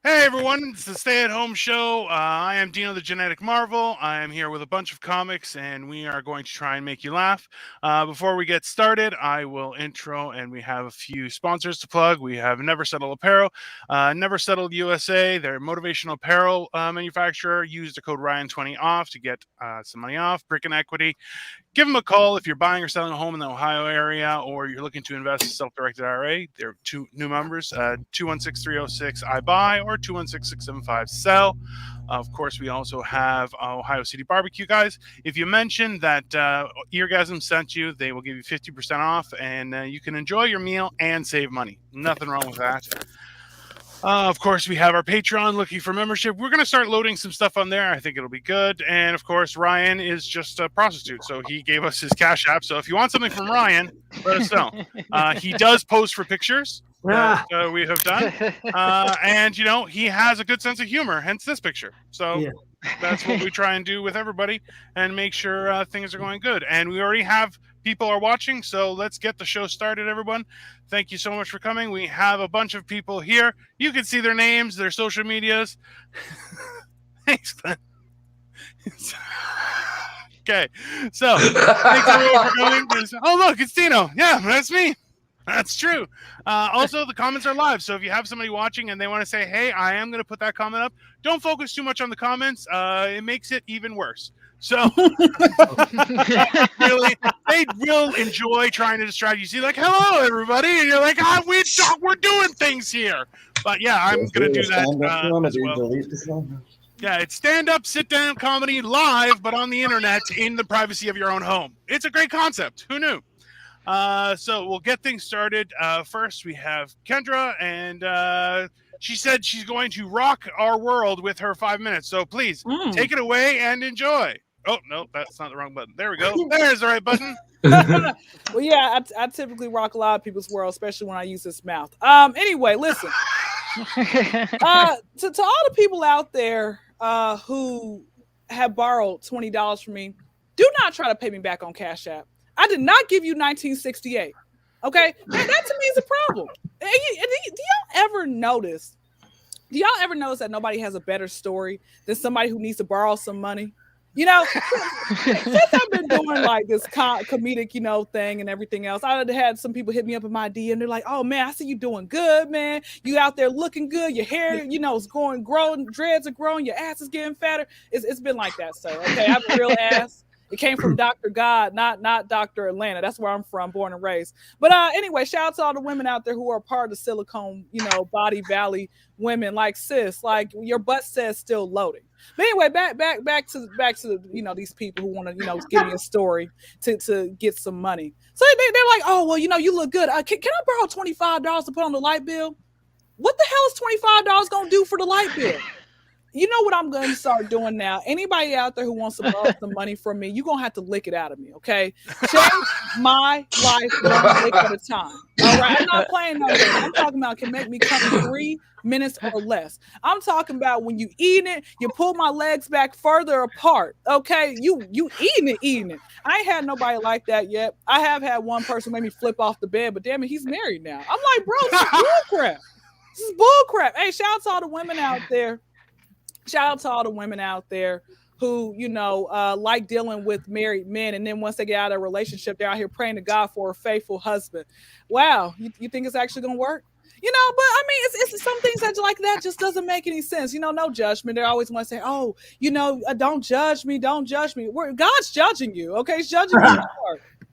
Hey everyone, it's the Stay at Home Show. I am Dino the Genetic Marvel. I am here with a bunch of comics and we are going to try and make you laugh. Before we get started, I will intro and we have a few sponsors to plug. We have Never Settle Apparel, Never Settled USA, their motivational apparel manufacturer. Use the code Ryan20 off to get some money off. Brick and Equity. Give them a call if you're buying or selling a home in the Ohio area or you're looking to invest in self-directed IRA. There are two new members, 216-306-I-BUY or 216-675-SELL. Of course, we also have Ohio City Barbecue, guys. If you mention that Eargasm sent you, they will give you 50% off, and you can enjoy your meal and save money. Nothing wrong with that. Of course, we have our Patreon looking for membership. We're going to start loading some stuff on there. I think it'll be good. And of course, Ryan is just a prostitute, so he gave us his Cash App. So if you want something from Ryan, let us know. He does post for pictures that we have done. And, you know, he has a good sense of humor, hence this picture. So that's what we try and do with everybody and make sure things are going good. And we already have people are watching, so let's get the show started, everyone. Thank you so much for coming. We have a bunch of people here. You can see their names, their social medias. Thanks, Glenn. Okay, so thanks everyone for coming. Oh, look, it's Dino. Yeah, that's me. That's true. Also, the comments are live, so if you have somebody watching and they want to say, hey, I am going to put that comment up, don't focus too much on the comments. It makes it even worse. So, really, they will enjoy trying to distract you. See, like, hello, everybody. And you're like, we're doing things here. But yeah, I'm going to do that as well. Yeah, it's stand-up, sit-down comedy live, but on the internet in the privacy of your own home. It's a great concept. Who knew? So we'll get things started. First, we have Kendra, and she said she's going to rock our world with her 5 minutes. So please take it away and enjoy. Oh, no, that's not the wrong button. There we go. There's the right button. Well, yeah, I typically rock a lot of people's world, especially when I use this mouth. Anyway, listen. To all the people out there who have borrowed $20 from me, do not try to pay me back on Cash App. I did not give you 1968. Okay, that to me is a problem. Do y'all ever notice? Do y'all ever notice that nobody has a better story than somebody who needs to borrow some money? You know, since I've been doing like this comedic, you know, thing and everything else, I had some people hit me up in my DM. They're like, "Oh man, I see you doing good, man. You out there looking good. Your hair, you know, is growing. Dreads are growing. Your ass is getting fatter. It's been like that, sir. Okay, I have a real ass." It came from Dr. God, not Dr. Atlanta. That's where I'm from, born and raised. But anyway, shout out to all the women out there who are part of the Silicon, you know, Body Valley women. Like sis, like your butt says still loading. But anyway, back to you know, these people who want to, you know, give me a story to get some money. So they're like, oh well, you know, you look good. Can I borrow $25 to put on the light bill? What the hell is $25 gonna do for the light bill? You know what I'm going to start doing now? Anybody out there who wants to borrow some money from me, you're going to have to lick it out of me, okay? Change my life one lick at a time, all right? I'm not playing no game. I'm talking about can make me come in 3 minutes or less. I'm talking about when you eating it, you pull my legs back further apart, okay? You eating it. I ain't had nobody like that yet. I have had one person make me flip off the bed, but damn it, he's married now. I'm like, bro, this is bullcrap. This is bullcrap. Hey, shout out to all the women out there. Shout out to all the women out there who, you know, like dealing with married men. And then once they get out of a relationship, they're out here praying to God for a faithful husband. Wow. You think it's actually going to work? You know, but I mean, it's some things that like that just doesn't make any sense. You know, no judgment. They always want to say, oh, you know, don't judge me. Don't judge me. God's judging you. Okay. He's judging you.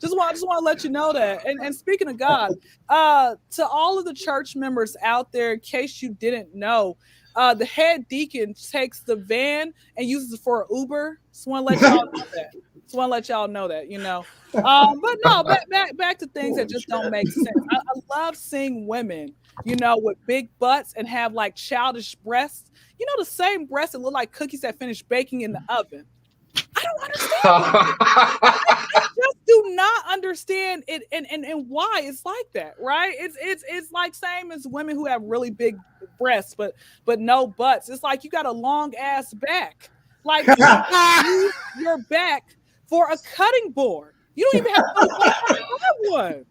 Just want to let you know that. And speaking of God, to all of the church members out there, in case you didn't know, the head deacon takes the van and uses it for Uber. Just want to let y'all know that. You know. But no, back to things that just don't make sense. I love seeing women, you know, with big butts and have like childish breasts. You know, the same breasts that look like cookies that finished baking in the oven. I don't understand. I just do not understand it and why it's like that, right? It's like same as women who have really big breasts but no butts. It's like you got a long ass back. Like use your back for a cutting board. You don't even have one.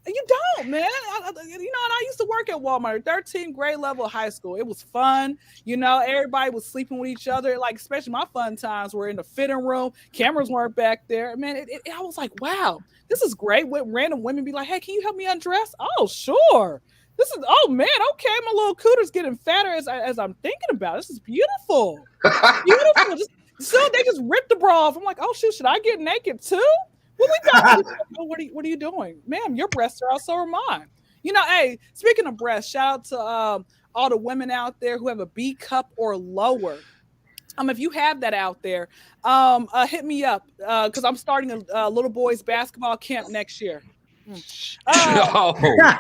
You don't, man. And I used to work at Walmart, 13th grade level of high school. It was fun. Everybody was sleeping with each other. Like, especially my fun times were in the fitting room. Cameras weren't back there. Man, I was like, wow, this is great. With random women be like, hey, can you help me undress? Oh, sure. Oh man, okay. My little cooter's getting fatter as I'm thinking about it. This is beautiful. Beautiful. So they just ripped the bra off. I'm like, oh shoot, should I get naked too? What are you doing? Ma'am, your breasts are out, so are mine. Hey, speaking of breasts, shout out to all the women out there who have a B cup or lower. If you have that out there, hit me up because I'm starting a little boys basketball camp next year. Snap! Yeah.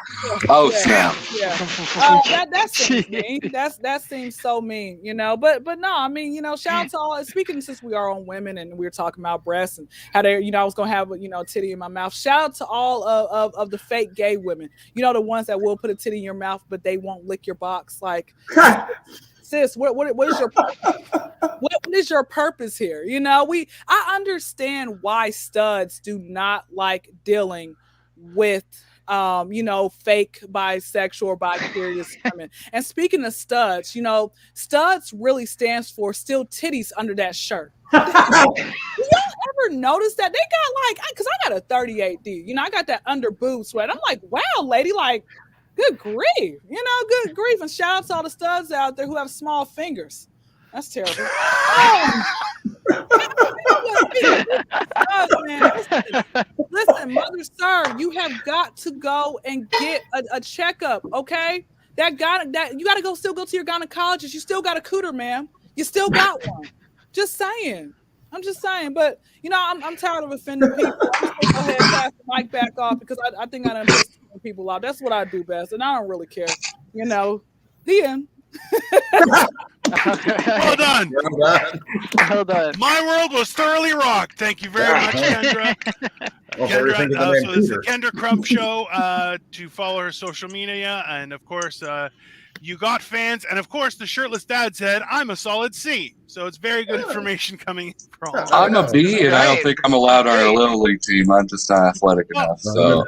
That seems mean. That seems so mean, But no, I mean, shout out to all. Speaking since we are on women and we were talking about breasts and how they, I was gonna have a titty in my mouth. Shout out to all of the fake gay women. The ones that will put a titty in your mouth, but they won't lick your box. Like, sis, what is your what is your purpose here? I understand why studs do not like dealing with fake bisexual or bi-curious women. And speaking of studs, studs really stands for still titties under that shirt. Do y'all ever notice that they got because I got a 38D, I got that under boob sweat. I'm like, wow, lady, like, good grief, good grief. And shout out to all the studs out there who have small fingers. That's terrible. Listen, mother, sir, you have got to go and get a checkup, okay? You got to still go to your gynecologist. You still got a cooter, man. You still got one. Just saying. I'm just saying. But, I'm tired of offending people. I'm just going to go ahead and pass the mic back off because I think I done pissed people off. That's what I do best, and I don't really care. The end. Well done. Well done. My world was thoroughly rocked. Thank you very much, Kendra. So this is the Kendra Crump Show. To follow her social media, and of course, you got fans, and of course, the shirtless dad said, "I'm a solid C." So it's very good information coming from. I'm a B, and I don't think I'm allowed on a little league team. I'm just not athletic enough. So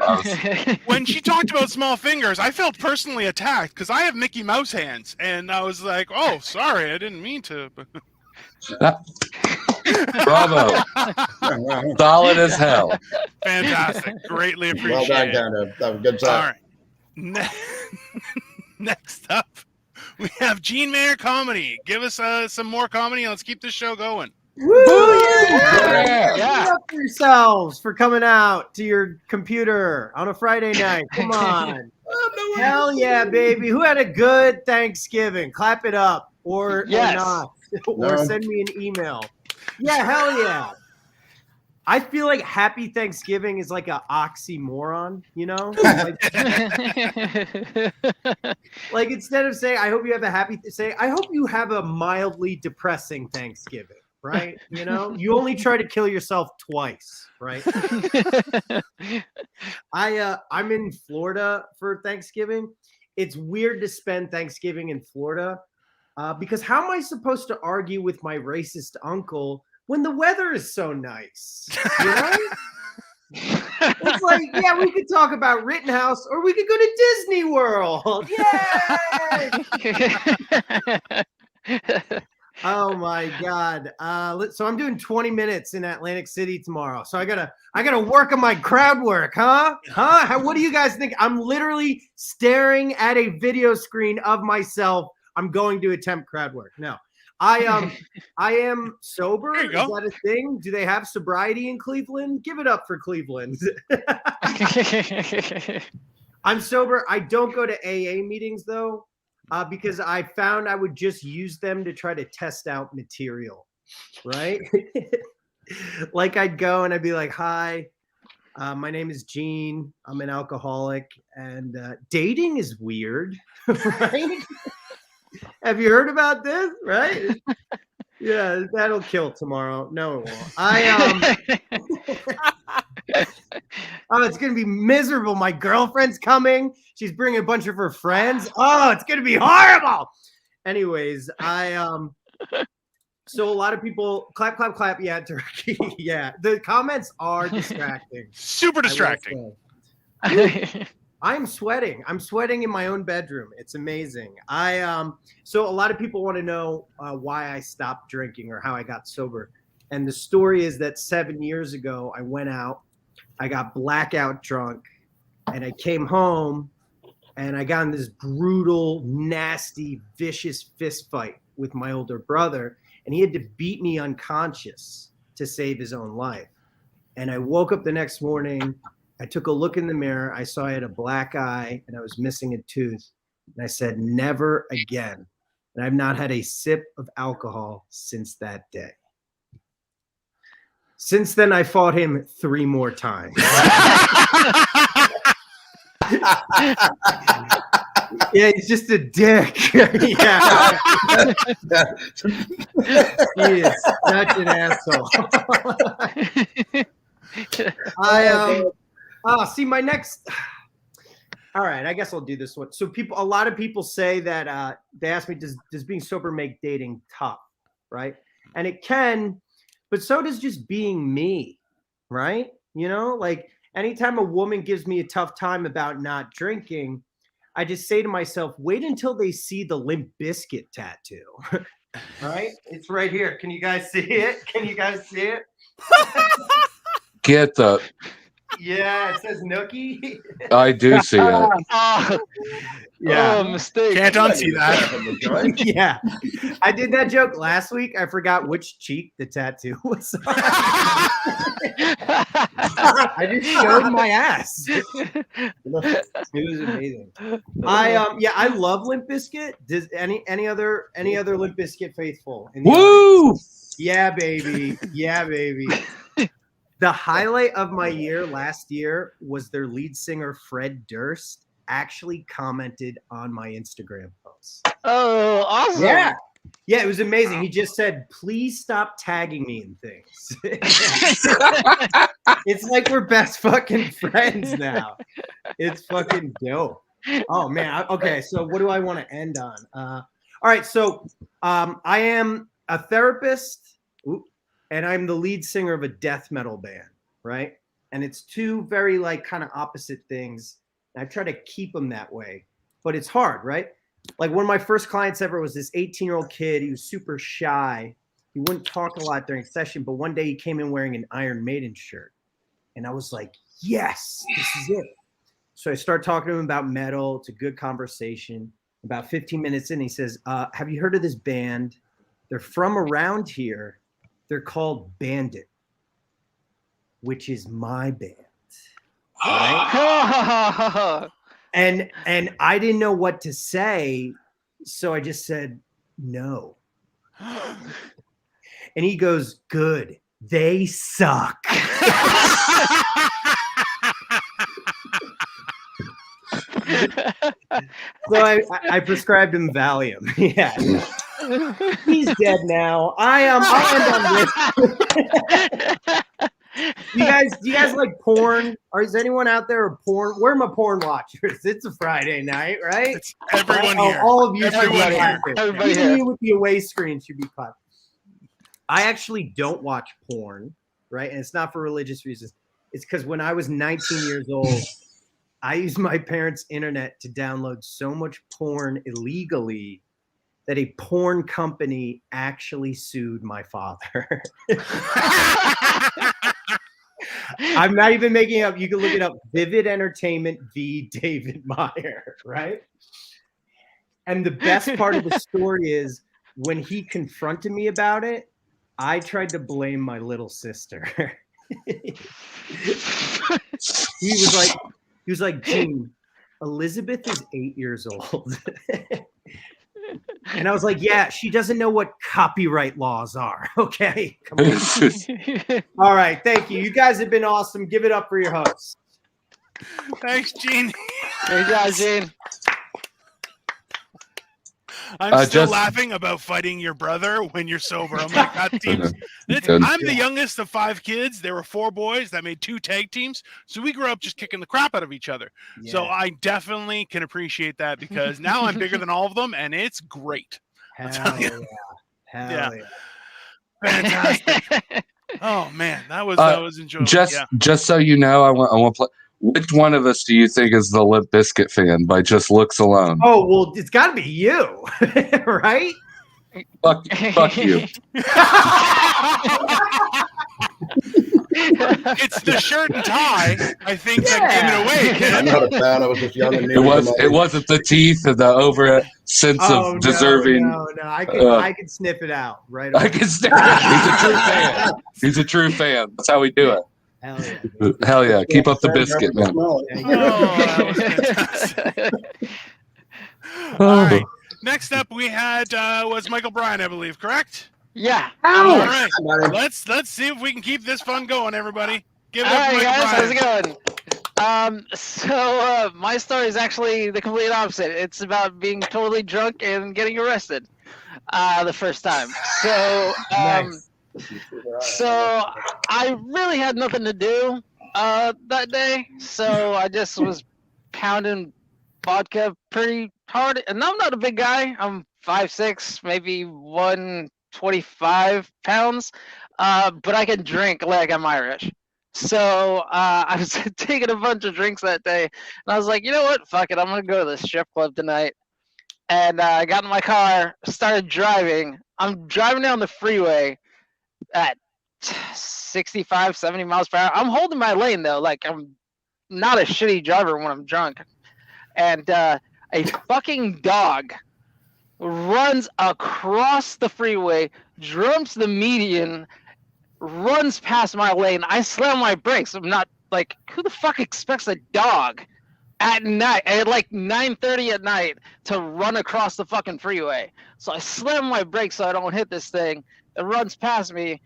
when she talked about small fingers, I felt personally attacked because I have Mickey Mouse hands, and I was like, "Oh, sorry, I didn't mean to." Bravo! Solid as hell. Fantastic, greatly appreciated. Well done, Kendra. Good job. All right. Next up, we have Gene Mayer Comedy. Give us some more comedy and let's keep this show going. Woo! Yeah. Give it up for yourselves for coming out to your computer on a Friday night. Come on. Hell yeah, baby. Who had a good Thanksgiving? Clap it up or not. Or send me an email. Yeah, hell yeah. I feel like Happy Thanksgiving is like an oxymoron, Like instead of saying, I hope you have a happy, say, I hope you have a mildly depressing Thanksgiving, right? You only try to kill yourself twice, right? I'm in Florida for Thanksgiving. It's weird to spend Thanksgiving in Florida because how am I supposed to argue with my racist uncle when the weather is so nice? It's like, yeah, we could talk about Rittenhouse or we could go to Disney World. Yay! Oh my God. So I'm doing 20 minutes in Atlantic City tomorrow. So I gotta work on my crowd work, huh? What do you guys think? I'm literally staring at a video screen of myself. I'm going to attempt crowd work. No. I am sober. Is that a thing? Do they have sobriety in Cleveland? Give it up for Cleveland. I'm sober. I don't go to AA meetings though, because I found I would just use them to try to test out material, right? Like I'd go and I'd be like, "Hi, my name is Gene. I'm an alcoholic, and dating is weird, right?" Have you heard about this? Right? Yeah, that'll kill tomorrow. No, it won't. Oh, it's gonna be miserable. My girlfriend's coming. She's bringing a bunch of her friends. Oh, it's gonna be horrible. Anyways, so a lot of people clap, clap, clap. Yeah, turkey. Yeah, the comments are distracting. Super distracting. I'm sweating. I'm sweating in my own bedroom. It's amazing. So a lot of people want to know why I stopped drinking or how I got sober. And the story is that 7 years ago, I went out, I got blackout drunk, and I came home and I got in this brutal, nasty, vicious fist fight with my older brother. And he had to beat me unconscious to save his own life. And I woke up the next morning. I took a look in the mirror. I saw I had a black eye and I was missing a tooth. And I said, never again. And I've not had a sip of alcohol since that day. Since then, I fought him 3 more times. Yeah, he's just a dick. Yeah. He is such an asshole. See my next. All right, I guess I'll do this one. So a lot of people say that they ask me, does being sober make dating tough, right? And it can, but so does just being me, right? You know, like anytime a woman gives me a tough time about not drinking, I just say to myself, wait until they see the Limp Bizkit tattoo. Right? It's right here. Can you guys see it? Can you guys see it? Get the. Yeah, it says Nookie. I do see it. Yeah. Oh, mistake. Can't unsee that. Yeah. I did that joke last week. I forgot which cheek the tattoo was on. I just showed my ass. It was amazing. I love Limp Bizkit. Does any other Limp Bizkit faithful? In the Woo! audience? Yeah, baby. Yeah, baby. The highlight of my year last year was their lead singer, Fred Durst, actually commented on my Instagram post. Oh, awesome. Yeah. Yeah, it was amazing. He just said, please stop tagging me in things. It's like we're best fucking friends now. It's fucking dope. Oh, man. Okay, so what do I want to end on? All right, so I am a therapist. And I'm the lead singer of a death metal band, right? And it's 2 very like kind of opposite things. And I try to keep them that way, but it's hard, right? Like one of my first clients ever was this 18-year-old kid. He was super shy. He wouldn't talk a lot during session, but one day he came in wearing an Iron Maiden shirt. And I was like, yes, this is it. So I start talking to him about metal. It's a good conversation. About 15 minutes in, he says, have you heard of this band? They're from around here. They're called Bandit, which is my band. Right? And I didn't know what to say, so I just said no. And he goes, good. They suck. So I prescribed him Valium. Yeah. He's dead now. I'll end on this. Do you guys like porn? Or is anyone out there a porn? Where are my porn watchers? It's a Friday night, right? It's everyone here. All of you Everyone should be here. clapping. Everybody Even here. you with the away screen should be clapping. I actually don't watch porn, right? And it's not for religious reasons. It's because when I was 19 years old, I used my parents' internet to download so much porn illegally that a porn company actually sued my father. I'm not even making it up. You can look it up. Vivid Entertainment v. David Meyer, right? And the best part of the story is when he confronted me about it, I tried to blame my little sister. He was like, Gene, Elizabeth is 8 years old. And I was like, yeah, she doesn't know what copyright laws are. Okay. Come on. All right. Thank you. You guys have been awesome. Give it up for your hosts. Thanks, Gene. Hey, guys, Gene. I'm still laughing about fighting your brother when you're sober. I'm like, that team's. I'm the youngest of 5 kids. There were 4 boys that made 2 tag teams. So we grew up just kicking the crap out of each other. Yeah. So I definitely can appreciate that because now I'm bigger than all of them, and it's great. Hell yeah. Hell yeah. Fantastic. Oh man, that was enjoyable. Just so you know, I want to play. Which one of us do you think is the Limp Bizkit fan by just looks alone? Oh, well, it's got to be you, right? Fuck you. It's the shirt and tie, I think, that gave it away, I'm kid. not a fan. I was just young and new. It wasn't the teeth and the over sense of deserving. No. I could sniff it out right away. I can sniff it. He's a true fan. He's a true fan. That's how we do it. Hell yeah. Hell yeah. Keep up the biscuit, man. Oh, that was fantastic. All right. Next up, we had was Michael Bryan, I believe, correct? Yeah. All right. Let's see if we can keep this fun going, everybody. Give it All up for right, Michael guys. Bryan. How's it going? So my story is actually the complete opposite. It's about being totally drunk and getting arrested the first time. So Nice. so I really had nothing to do that day. So I just was pounding vodka pretty hard. And I'm not a big guy. I'm 5'6", maybe 125 pounds. But I can drink like I'm Irish. So I was taking a bunch of drinks that day, and I was like, you know what? Fuck it. I'm going to go to the strip club tonight. And I got in my car, started driving. I'm driving down the freeway at 65, 70 miles per hour. I'm holding my lane, though. Like, I'm not a shitty driver when I'm drunk. And a fucking dog runs across the freeway, jumps the median, runs past my lane. I slam my brakes. I'm not like, who the fuck expects a dog at night, at like 9:30 at night, to run across the fucking freeway? So I slam my brakes so I don't hit this thing. It runs past me.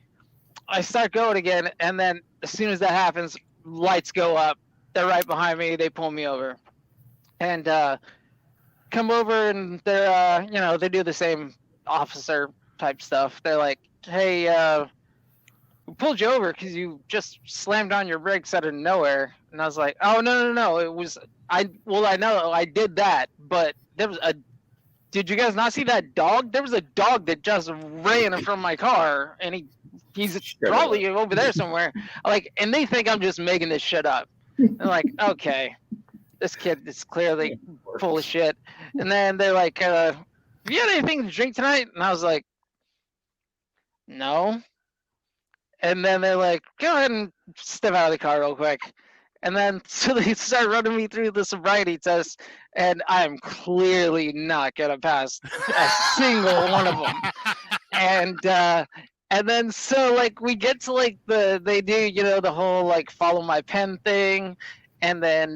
I start going again, and then as soon as that happens, lights go up. They're right behind me. They pull me over, and come over, and they're they do the same officer type stuff. They're like, hey, we pulled you over because you just slammed on your brakes out of nowhere. And I was like, oh, no. It was, I know I did that, but there was did you guys not see that dog? There was a dog that just ran in front of my car, and he's probably over there somewhere. Like, and they think I'm just making this shit up. They're like, okay, this kid is clearly full of shit. And then they're like, have you had anything to drink tonight? And I was like, no. And then they're like, go ahead and step out of the car real quick. And then so they start running me through the sobriety test, and I'm clearly not gonna pass a single one of them. And then so like we get to like they do the whole like follow my pen thing, and then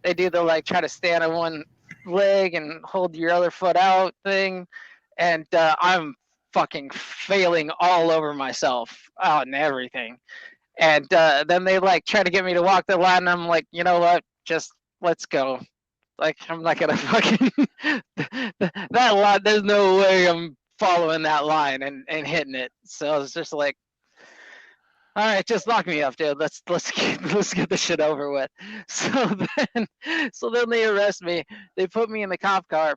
they do the like try to stand on one leg and hold your other foot out thing, and I'm fucking failing all over myself and everything. And then they like try to get me to walk the line, and I'm like, you know what, just let's go. Like, I'm not gonna fucking that line, there's no way I'm following that line and hitting it. So I was just like, all right, just lock me up, dude. Let's get this shit over with. So then they arrest me. They put me in the cop car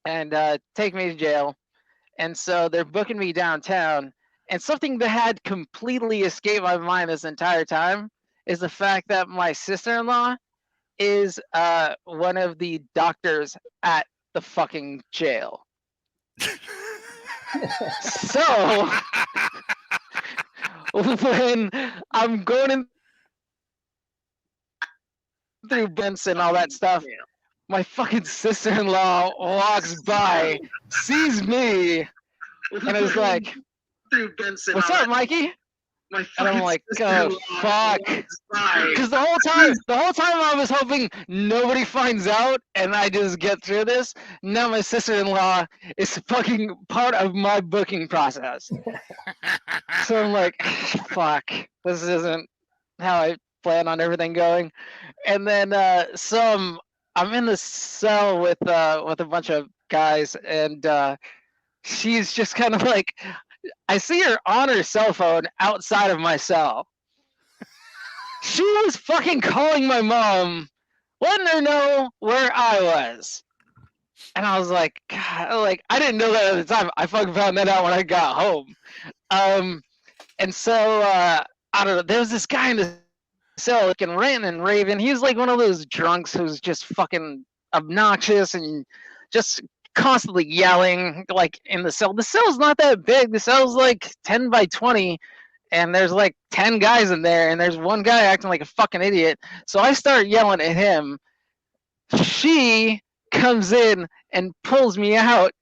and take me to jail. And so they're booking me downtown. And something that had completely escaped my mind this entire time is the fact that my sister-in-law is one of the doctors at the fucking jail. So when I'm going through Benson, all that stuff, my fucking sister-in-law walks by, sees me, and is like, what's up, Mikey? And I'm like, oh, fuck. Because the whole time I was hoping nobody finds out and I just get through this. Now my sister-in-law is fucking part of my booking process. So I'm like, fuck, this isn't how I plan on everything going. And then I'm in the cell with a bunch of guys, and she's just kind of like, I see her on her cell phone outside of my cell. She was fucking calling my mom, letting her know where I was. And I was like, God, like, I didn't know that at the time. I fucking found that out when I got home. And so, I don't know, there was this guy in the cell, like, and ranting and raving. He was like one of those drunks who's just fucking obnoxious and just constantly yelling, like, in the cell. The cell's not that big. The cell's like 10 by 20, and there's like 10 guys in there, and there's one guy acting like a fucking idiot. So I start yelling at him. She comes in and pulls me out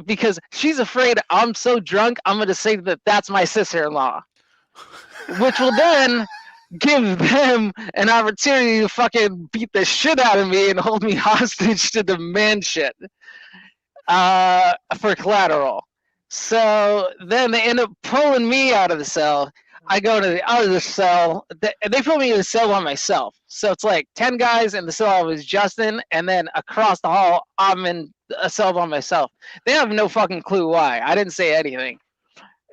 because she's afraid I'm so drunk, I'm going to say that that's my sister-in-law, which will then give them an opportunity to fucking beat the shit out of me and hold me hostage to demand shit for collateral. So then they end up pulling me out of the cell. I go to the other cell. They put me in the cell by myself. So it's like 10 guys in the cell with Justin, and then across the hall, I'm in a cell by myself. They have no fucking clue why. I didn't say anything.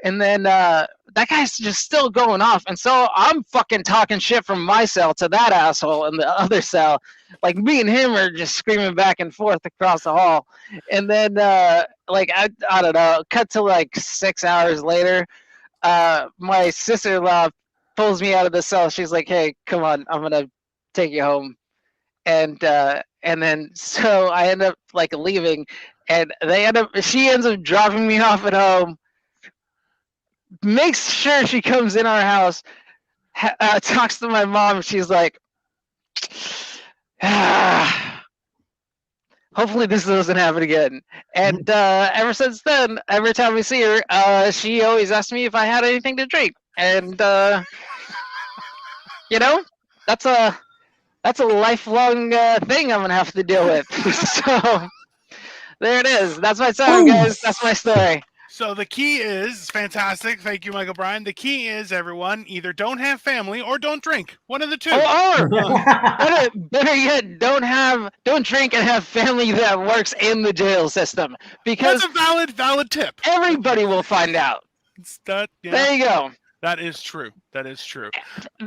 And then that guy's just still going off. And so I'm fucking talking shit from my cell to that asshole in the other cell. Like, me and him are just screaming back and forth across the hall. And then, like, I don't know, cut to like 6 hours later, my sister-in-law pulls me out of the cell. She's like, hey, come on, I'm going to take you home. And then so I end up like leaving, and she ends up dropping me off at home, makes sure she comes in our house, talks to my mom. She's like, hopefully this doesn't happen again. And ever since then, every time we see her, she always asks me if I had anything to drink. And you know, that's a lifelong thing I'm gonna have to deal with. So there it is. That's my story, guys. That's my story. So the key is fantastic. Thank you, Michael Bryan. The key is, everyone, either don't have family or don't drink. One of the two. Or better yet, don't drink and have family that works in the jail system, because that's a valid tip. Everybody will find out. There you go. That is true. That is true.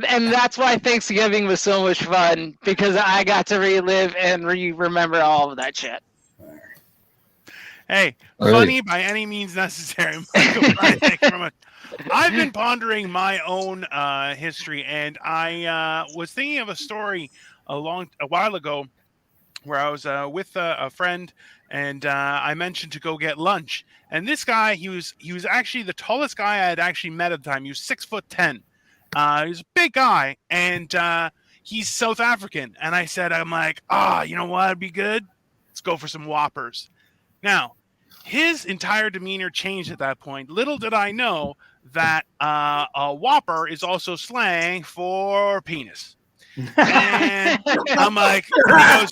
And that's why Thanksgiving was so much fun, because I got to relive and remember all of that shit. Hey, funny by any means necessary. Michael Bryan, thank you very much. I've been pondering my own history, and I was thinking of a story a while ago where I was with a friend, and I mentioned to go get lunch. And this guy, he was actually the tallest guy I had actually met at the time. He was 6'10". He was a big guy, and he's South African. And I said, I'm like, you know what? It'd be good. Let's go for some Whoppers. Now, his entire demeanor changed at that point. Little did I know that a Whopper is also slang for penis. And I'm like, he goes,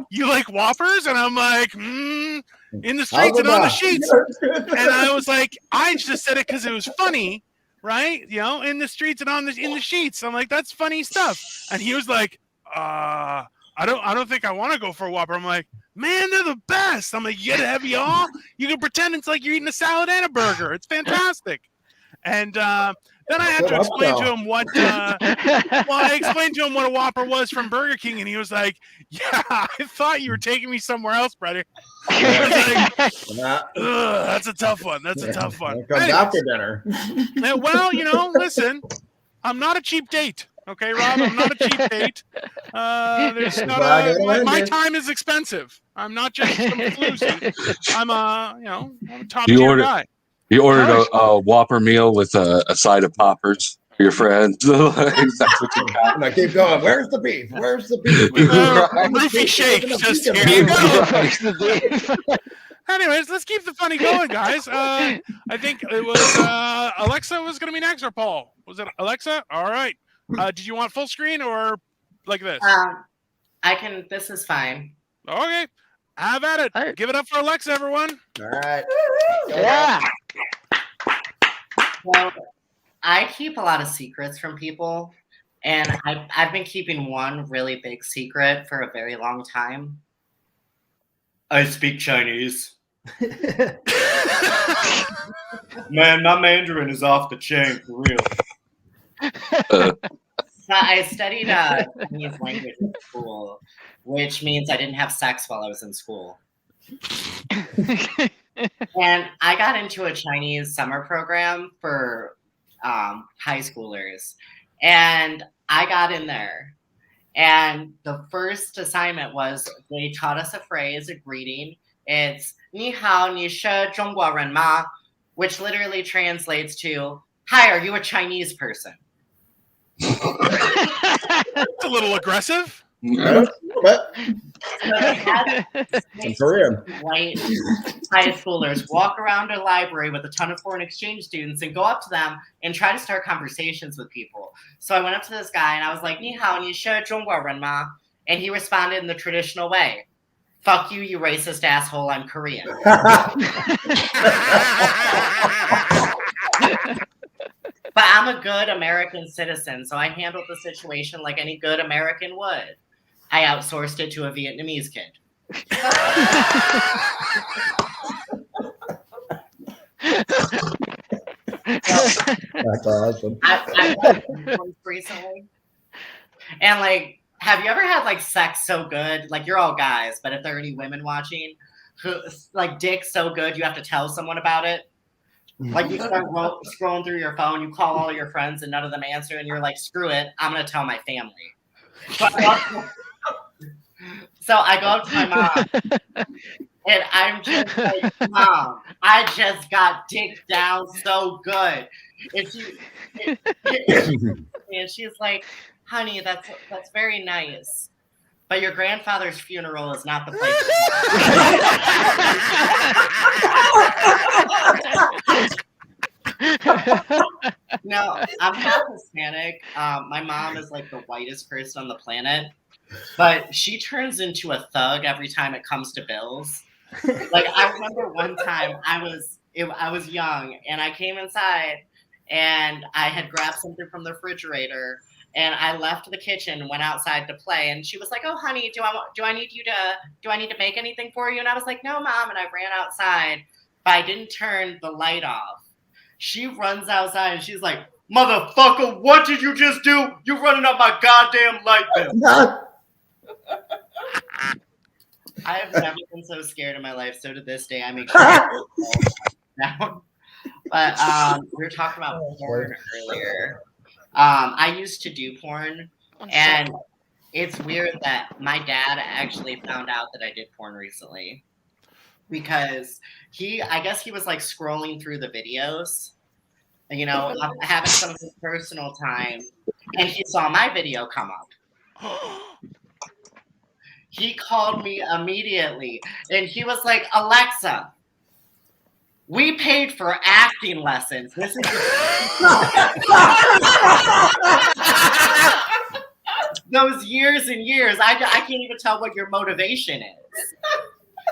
you like Whoppers? And I'm like, in the streets and on the sheets. And I was like, I just said it because it was funny, right? You know, in the streets and in the sheets. I'm like, that's funny stuff. And he was like, I don't think I want to go for a Whopper. I'm like, man, they're the best. I'm like, you get a heavy all. You can pretend it's like you're eating a salad and a burger. It's fantastic. And then I had to explain to him what I explained to him what a Whopper was from Burger King, and he was like, yeah, I thought you were taking me somewhere else, brother. I was like, that's a tough one. That's a tough one. It comes after dinner. Well, you know, listen, I'm not a cheap date. Okay, Rob, I'm not a cheap date. My time is expensive. I'm not just some floozy. I'm I'm a top tier guy. You ordered a Whopper meal with a side of poppers for your friends. That's what you got. Now keep going. Where's the beef? Where's the beef? Roofie shake. Just here you go. Anyways, let's keep the funny going, guys. I think it was Alexa was going to be next, or Paul? Was it Alexa? All right. Did you want full screen or like this? I can. This is fine. Okay. Have at it. Right. Give it up for Alexa, everyone. All right. Yeah. Well, I keep a lot of secrets from people, and I've been keeping one really big secret for a very long time. I speak Chinese. Man, my Mandarin is off the chain for real. I studied Chinese language in school, which means I didn't have sex while I was in school. And I got into a Chinese summer program for high schoolers. And I got in there. And the first assignment was they taught us a phrase, a greeting. It's 你好,你是中国人吗? Which literally translates to, hi, are you a Chinese person? It's a little aggressive. A little bit. So they had I'm Korean. white high schoolers walk around a library with a ton of foreign exchange students and go up to them and try to start conversations with people. So I went up to this guy and I was like, 你好,你是中国人吗? And he responded in the traditional way. Fuck you, you racist asshole, I'm Korean. But I'm a good American citizen, so I handled the situation like any good American would. I outsourced it to a Vietnamese kid. That's awesome. I met recently. And like, have you ever had like sex so good? Like, you're all guys, but if there are any women watching, who like dick so good you have to tell someone about it? Like, you start scrolling through your phone, you call all your friends and none of them answer, and you're like, screw it, I'm gonna tell my family. So I go up to my mom and I'm just like, Mom, I just got dick down so good. And she's like, honey, that's very nice. But your grandfather's funeral is not the place. No, I'm half Hispanic. My mom is like the whitest person on the planet, but she turns into a thug every time it comes to bills. Like, I remember one time I was young and I came inside and I had grabbed something from the refrigerator. And I left the kitchen and went outside to play. And she was like, "Oh, honey, do I need to make anything for you?" And I was like, "No, Mom." And I ran outside, but I didn't turn the light off. She runs outside and she's like, "Motherfucker, what did you just do? You're running up my goddamn light bill." I have never been so scared in my life. So to this day, I make sure down. But we were talking about porn earlier. I used to do porn, and it's weird that my dad actually found out that I did porn recently because I guess he was like scrolling through the videos, you know, having some of his personal time, and he saw my video come up. He called me immediately, and he was like, "Alexa, we paid for acting lessons. This is those years and years. I can't even tell what your motivation is.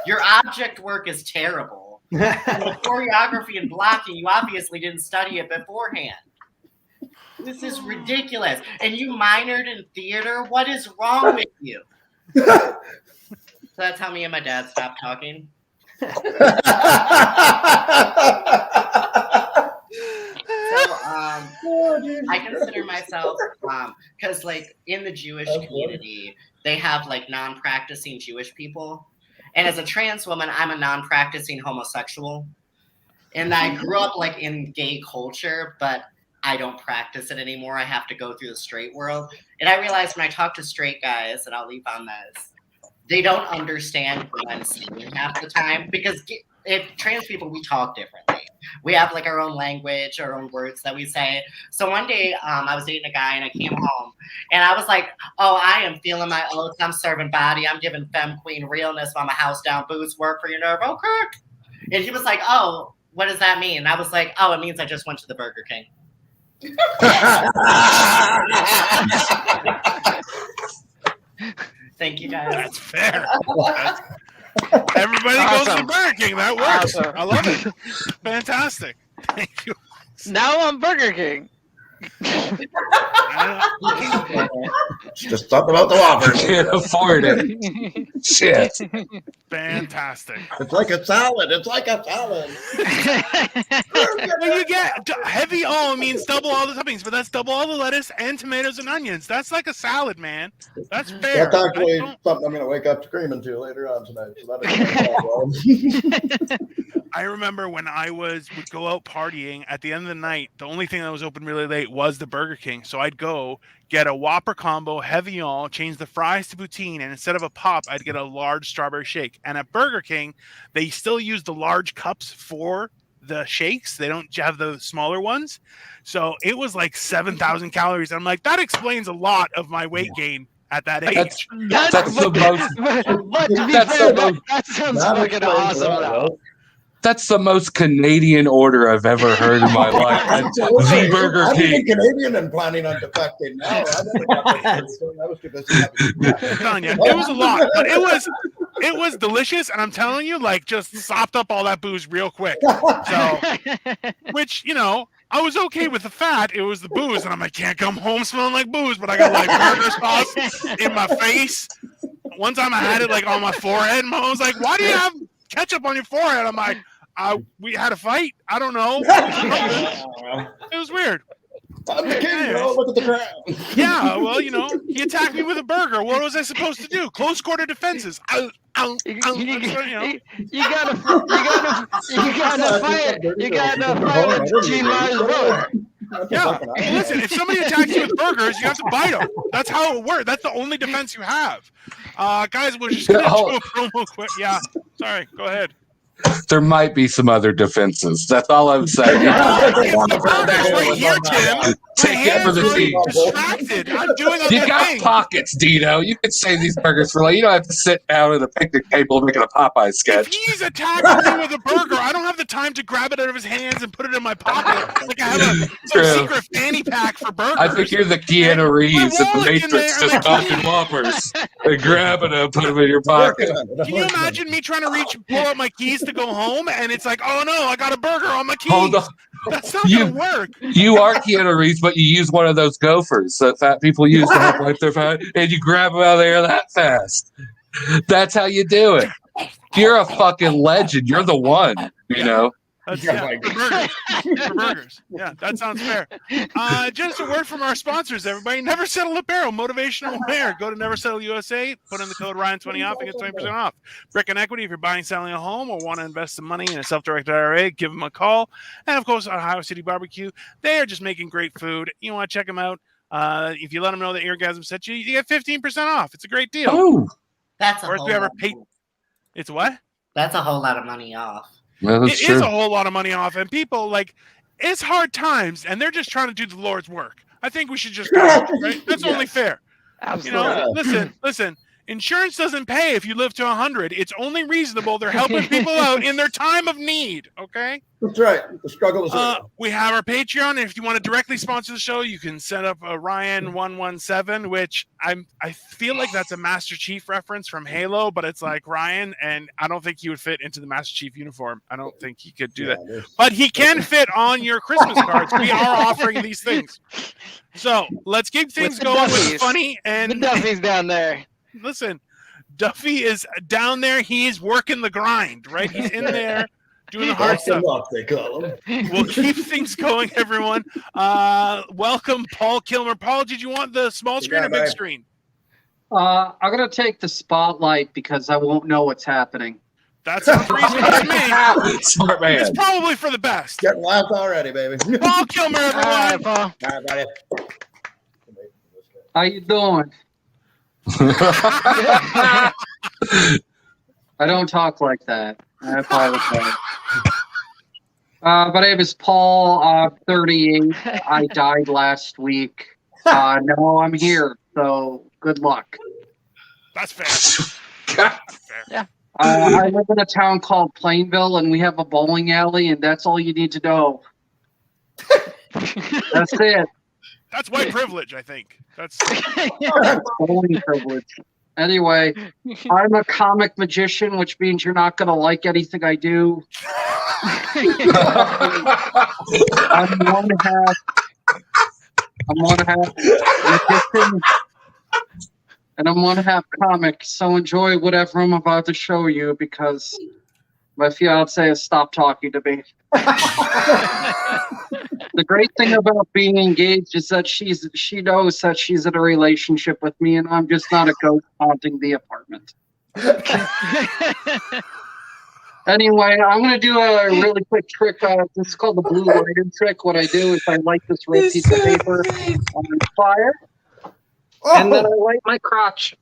Your object work is terrible. The choreography and blocking, you obviously didn't study it beforehand. This is ridiculous. And you minored in theater? What is wrong with you?" So that's how me and my dad stopped talking. So I consider myself, because like in the Jewish community, they have like non-practicing Jewish people. And as a trans woman, I'm a non-practicing homosexual. And I grew up like in gay culture, but I don't practice it anymore. I have to go through the straight world. And I realized when I talk to straight guys, and I'll leave on this, they don't understand what I'm saying half the time, because if trans people, we talk differently. We have like our own language, our own words that we say. So one day I was dating a guy and I came home and I was like, "Oh, I am feeling my oats. I'm serving body. I'm giving femme queen realness while my house down boots work for your nerve." Okay. And he was like, "Oh, what does that mean?" And I was like, "Oh, it means I just went to the Burger King." Thank you, guys. That's fair. Everybody goes to Burger King. That works. Awesome. I love it. Fantastic. Thank you. Now I'm Burger King. Just talk about the I Whopper. can't afford it. Shit. Fantastic. It's like a salad. It's like a salad. Well, you get heavy O means double all the toppings, but that's double all the lettuce and tomatoes and onions. That's like a salad, man. That's fair. That's actually I don't- something I'm going to wake up screaming to later on tonight. So I remember when I would go out partying at the end of the night, the only thing that was open really late was the Burger King. So I'd go get a Whopper combo, heavy all, change the fries to poutine, and instead of a pop, I'd get a large strawberry shake. And at Burger King, they still use the large cups for the shakes. They don't have the smaller ones. So it was like 7,000 calories. And I'm like, that explains a lot of my weight gain at that age. That's the most. But to be That's fair, the that sounds That fucking explains awesome, a lot, though. That's the most Canadian order I've ever heard in my life. That's the Burger I'm King. even Canadian and planning on defecting now. I never got that. I was too busy having- I'm telling you, it was a lot, but it was delicious, and I'm telling you, like, just sopped up all that booze real quick. So, which, you know, I was okay with the fat. It was the booze, and I'm like, can't come home smelling like booze, but I got like burger sauce in my face. One time I had it like on my forehead, and Mom was like, "Why do you have ketchup on your forehead?" I'm like, "We had a fight. I don't know. It was weird." I'm the king, bro. Look at the crowd. Yeah, well, you know, he attacked me with a burger. What was I supposed to do? Close quarter defenses. You You know. gotta fight Gene Martin's brother. Yeah, listen, if somebody attacks you with burgers, you have to bite them. That's how it works. That's the only defense you have. Guys, we're just going to do a promo quick. Yeah, sorry, go ahead. There might be some other defenses. That's all I'm saying. The burger's right here, Tim. My Take it for hands the are team. distracted. I'm doing other You got things. pockets, Dino. You can save these burgers for later. You don't have to sit down at a picnic table making a Popeye If sketch. he's attacking me with a burger, I don't have the time to grab it out of his hands and put it in my pocket like I have some True. secret fanny pack for burgers. I think you're the Keanu Reeves in the wallet in Matrix, there, just and knocking whoppers and grabbing them, put them in your pocket. Can you imagine me trying to pull out my keys to go home, and it's like, oh no, I got a burger on my keys. Hold on. That's not going to work. You are Keanu Reeves, but you use one of those gophers that fat people use to help wipe their fat, and you grab them out of there that fast. That's how you do it. You're a fucking legend. You're the one, you know. That's, for burgers. Yeah, that sounds fair. Just a word from our sponsors, everybody. Never Settle Apparel, motivational wear. Go to Never Settle USA, put in the code Ryan20 off and get 20% off. Brick and Equity, if you're buying, selling a home, or want to invest some money in a self-directed IRA, give them a call. And of course, Ohio City Barbecue. They are just making great food. You want to check them out. If you let them know that Eargasm sent you, you get 15% off. It's a great deal. Oh, That's a Or if whole you ever lot. paid, it's what? That's a whole lot of money off. well, It that's is true. a whole lot of money off, and people like it's hard times, and they're just trying to do the Lord's work. I think we should just go. Right? That's only fair. You know, listen. Insurance doesn't pay if you live to 100. It's only reasonable. They're helping people out in their time of need. Okay. That's right. The struggle is real. We have our Patreon, and if you want to directly sponsor the show, you can set up a Ryan117, which I feel like that's a Master Chief reference from Halo, but it's like Ryan, and I don't think he would fit into the Master Chief uniform. I don't think he could do that. But he can fit on your Christmas cards. We are offering these things. So let's keep things going with funny The and Duffy's down there. listen. Duffy is down there. He's working the grind, right? He's in there doing the hard stuff. Luck, they call them. We'll keep things going, everyone. Welcome, Paul Kilmer. Paul, did you want the small screen or big screen? I'm gonna take the spotlight because I won't know what's happening. That sounds reasonable to me. Smart man. It's probably for the best. Getting laughed already, baby. Paul Kilmer, All right, everyone. Paul. All right, buddy. How you doing? I don't talk like that. I apologize. My name is Paul. I'm 38. I died last week. Now I'm here, so good luck. That's fair. That's fair. I live in a town called Plainville, and we have a bowling alley, and that's all you need to know. That's it. That's white privilege, I think. That's Bowling privilege. Anyway, I'm a comic magician, which means you're not going to like anything I do. I'm one half magician, and I'm one half comic. So enjoy whatever I'm about to show you because my fiance has stopped talking to me. The great thing about being engaged is that she knows that she's in a relationship with me, and I'm just not a ghost haunting the apartment. Anyway, I'm going to do a really quick trick. This is called the blue lighter trick. What I do is I light this red piece of paper on fire, and then I light my crotch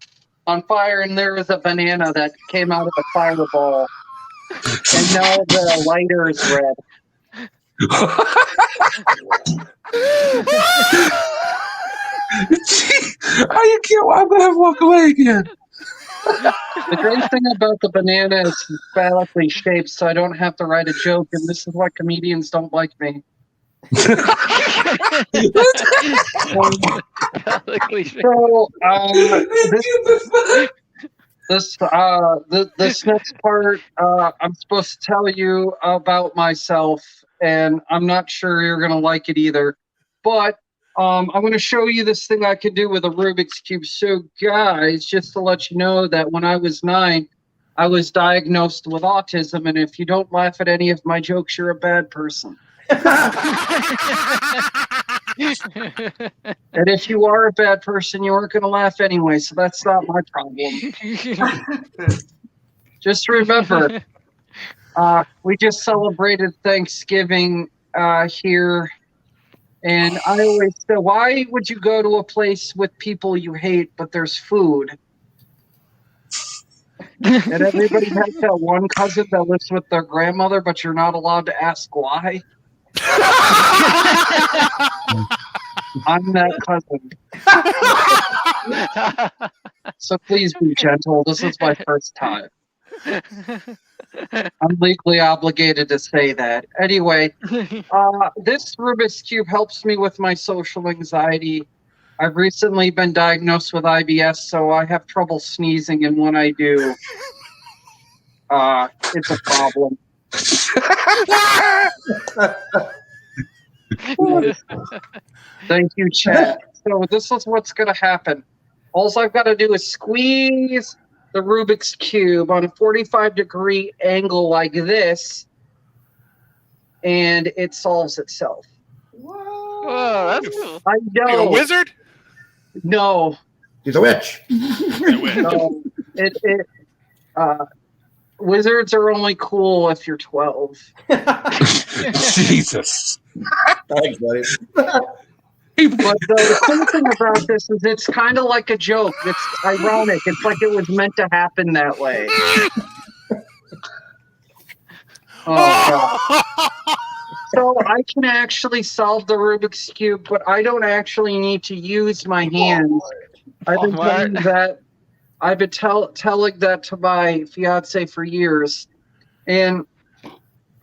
on fire, and there was a banana that came out of the fireball. And now the lighter is red. You can't. I'm gonna have to walk away again. The great thing about the banana is it's phallically shaped, so I don't have to write a joke, and this is why comedians don't like me. This next part, I'm supposed to tell you about myself, and I'm not sure you're gonna like it either. But I'm going to show you this thing I can do with a Rubik's Cube. So, guys, just to let you know that when I was 9, I was diagnosed with autism, and if you don't laugh at any of my jokes, you're a bad person. And if you are a bad person, you aren't going to laugh anyway, so that's not my problem. Just remember, we just celebrated Thanksgiving here. And I always say, why would you go to a place with people you hate, but there's food? And everybody has that one cousin that lives with their grandmother, but you're not allowed to ask why. I'm that cousin. So please be gentle. This is my first time. I'm legally obligated to say that. Anyway, this Rubik's Cube helps me with my social anxiety. I've recently been diagnosed with IBS, so I have trouble sneezing, and when I do, it's a problem. Thank you, chat. So this is what's going to happen. All I've got to do is squeeze the Rubik's Cube on a 45-degree angle like this, and it solves itself. Whoa, that's cool. I know. You a wizard? No. He's a witch. No. Wizards are only cool if you're 12. Jesus. Thanks, buddy. But the cool thing about this is it's kind of like a joke. It's ironic. It's like it was meant to happen that way. Oh, God. So I can actually solve the Rubik's Cube, but I don't actually need to use my hands. I've been telling that. I've been telling that to my fiance for years, and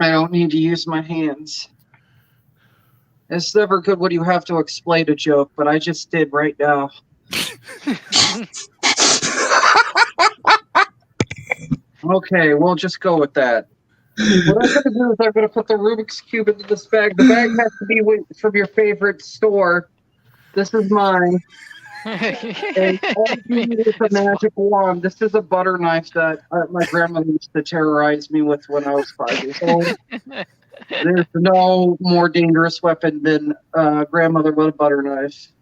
I don't need to use my hands. It's never good when you have to explain a joke, but I just did right now. Okay, we'll just go with that. What I'm going to do is I'm going to put the Rubik's Cube into this bag. The bag has to be from your favorite store. This is mine. And all you need is a magic wand. This is a butter knife that my grandmother used to terrorize me with when I was 5 years old. There's no more dangerous weapon than grandmother with a butter knife.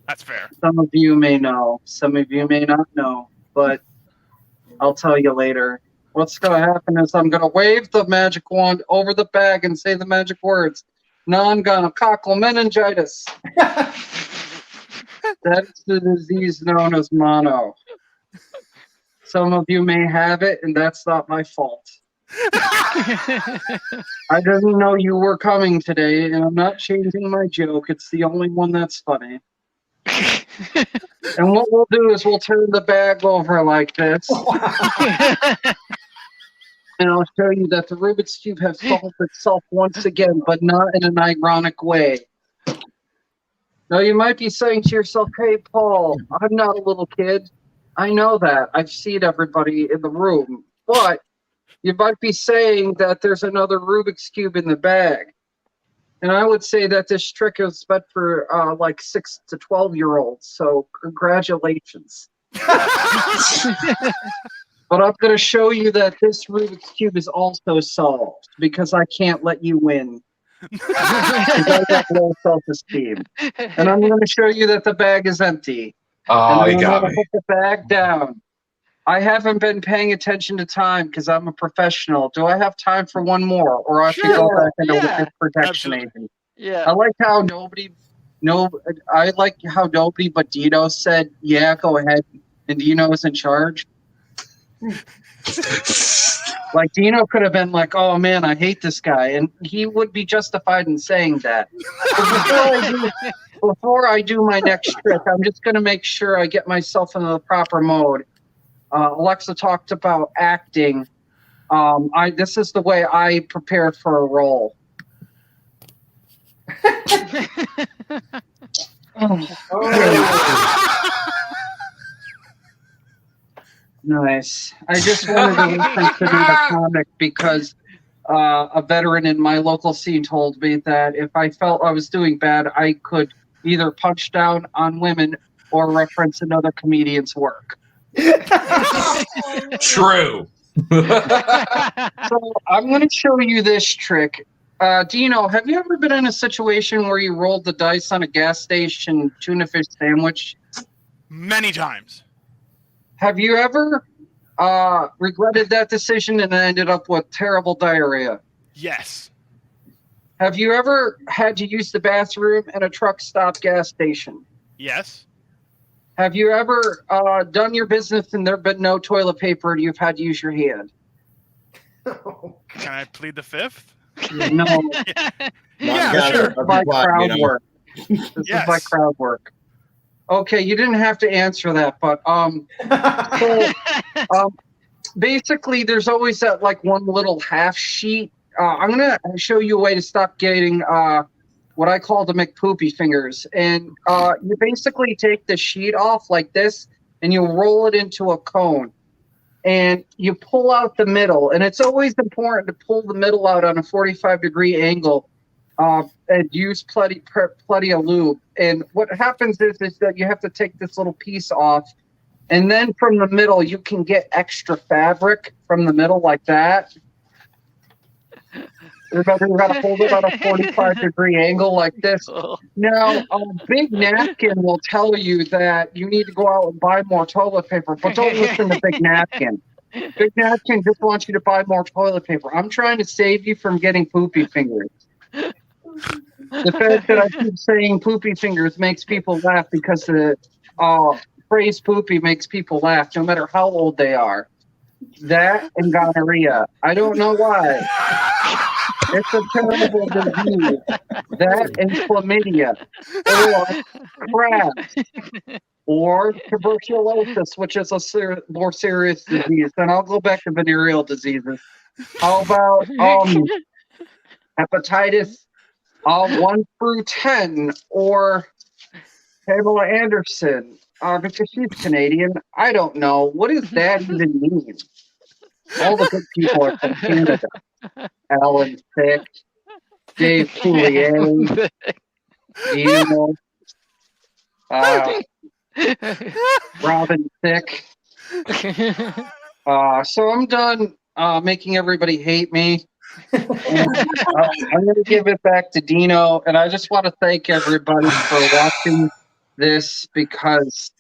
That's fair. Some of you may know. Some of you may not know. But I'll tell you later. What's going to happen is I'm going to wave the magic wand over the bag and say the magic words. Non-gonococcal meningitis. That's the disease known as mono. Some of you may have it, and that's not my fault. I didn't know you were coming today, and I'm not changing my joke. It's the only one that's funny. And what we'll do is we'll turn the bag over like this. And I'll show you that the Rubik's Cube has solved itself once again, but not in an ironic way. Now, you might be saying to yourself, hey, Paul, I'm not a little kid. I know that. I've seen everybody in the room. But you might be saying that there's another Rubik's Cube in the bag. And I would say that this trick is meant for like 6 to 12-year-olds. So congratulations. But I'm going to show you that this Rubik's Cube is also solved because I can't let you win. I got low self-esteem. And I'm going to show you that the bag is empty. Oh, you got me. Put the bag down. I haven't been paying attention to time because I'm a professional. Do I have time for one more, or I have to go Sure, back into yeah. witness protection Absolutely. agent? Yeah. I like how nobody but Dino said, "Yeah, go ahead," and Dino was in charge. Like Dino could have been like, "Oh man, I hate this guy," and he would be justified in saying that. But before I do my next trick, I'm just going to make sure I get myself into the proper mode. Alexa talked about acting. This is the way I prepared for a role. Nice. I just wanted to reference it in the comic because a veteran in my local scene told me that if I felt I was doing bad, I could either punch down on women or reference another comedian's work. True. So I'm going to show you this trick. Dino, have you ever been in a situation where you rolled the dice on a gas station tuna fish sandwich? Many times. Have you ever regretted that decision and ended up with terrible diarrhea? Yes. Have you ever had to use the bathroom in a truck stop gas station? Yes. Have you ever done your business and there been no toilet paper and you've had to use your hand? Can I plead the fifth? No. Yeah, sure. This is by crowd work. This is by crowd work. Okay, you didn't have to answer that, but basically there's always that like one little half sheet. I'm gonna show you a way to stop getting what I call the McPoopy fingers. And you basically take the sheet off like this and you roll it into a cone. And you pull out the middle. And it's always important to pull the middle out on a 45-degree angle and use plenty of lube. And what happens is that you have to take this little piece off. And then from the middle, you can get extra fabric from the middle like that. Remember, you got to hold it on a 45-degree angle like this. Now, a big napkin will tell you that you need to go out and buy more toilet paper, but don't listen to Big Napkin. Big Napkin just wants you to buy more toilet paper. I'm trying to save you from getting poopy fingers. The fact that I keep saying poopy fingers makes people laugh because the phrase poopy makes people laugh no matter how old they are. That and gonorrhea. I don't know why. It's a terrible disease. That and chlamydia, or crabs, or tuberculosis, which is a more serious disease. Then I'll go back to venereal diseases. How about hepatitis 1 through 10, or Pamela Anderson, because she's Canadian? I don't know. What does that even mean? All the good people are from Canada. Alan Thicke, Dave Coulier, Dino, Robin Thicke. So I'm done making everybody hate me. And, I'm going to give it back to Dino, and I just want to thank everybody for watching this because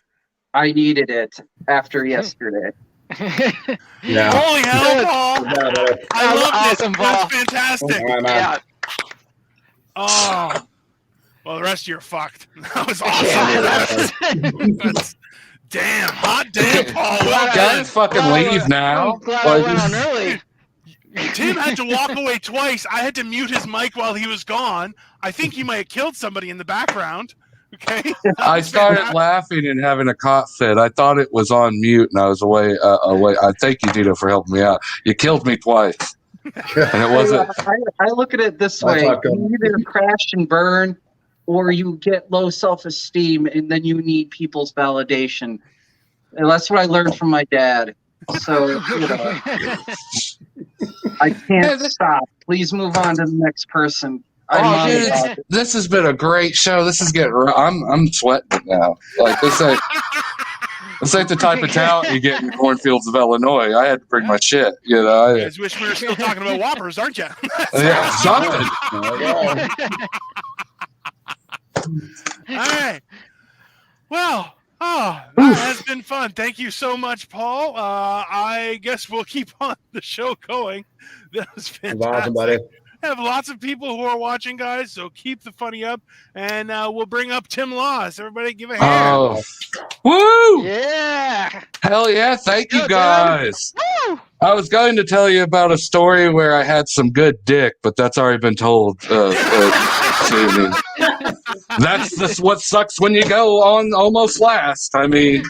I needed it after yesterday. Yeah. Holy hell, Paul! I love awesome, this. Paul. That's fantastic. All right, man. Yeah. Oh, well, the rest of you are fucked. That was awesome. That's, damn, hot damn, Paul. Well Gotta done. fucking leave now. I'm glad I went on early. Tim had to walk away twice. I had to mute his mic while he was gone. I think he might have killed somebody in the background. Okay. I started laughing and having a cough fit. I thought it was on mute, and I was away. I thank you, Dino, for helping me out. You killed me twice, and it wasn't. I look at it this way: you either crash and burn, or you get low self-esteem, and then you need people's validation. And that's what I learned from my dad. So you know, I can't stop. Please move on to the next person. Oh, dude, this has been a great show. This is getting. I'm sweating now. Like this ain't the type of talent you get in the cornfields of Illinois. I had to bring my shit. You know. You guys wish we were still talking about Whoppers, aren't you? Yeah, something. All right. Well, Oh, that has been fun. Thank you so much, Paul. I guess we'll keep on the show going. That was That's awesome, buddy. fantastic. I have lots of people who are watching, guys, so keep the funny up, and we'll bring up Tim Laws. Everybody give a hand. Oh, woo! Yeah. Hell yeah. Thank you, Go, dude. guys. Woo! I was going to tell you about a story where I had some good dick, but that's already been told to me. That's what sucks when you go on almost last. I mean,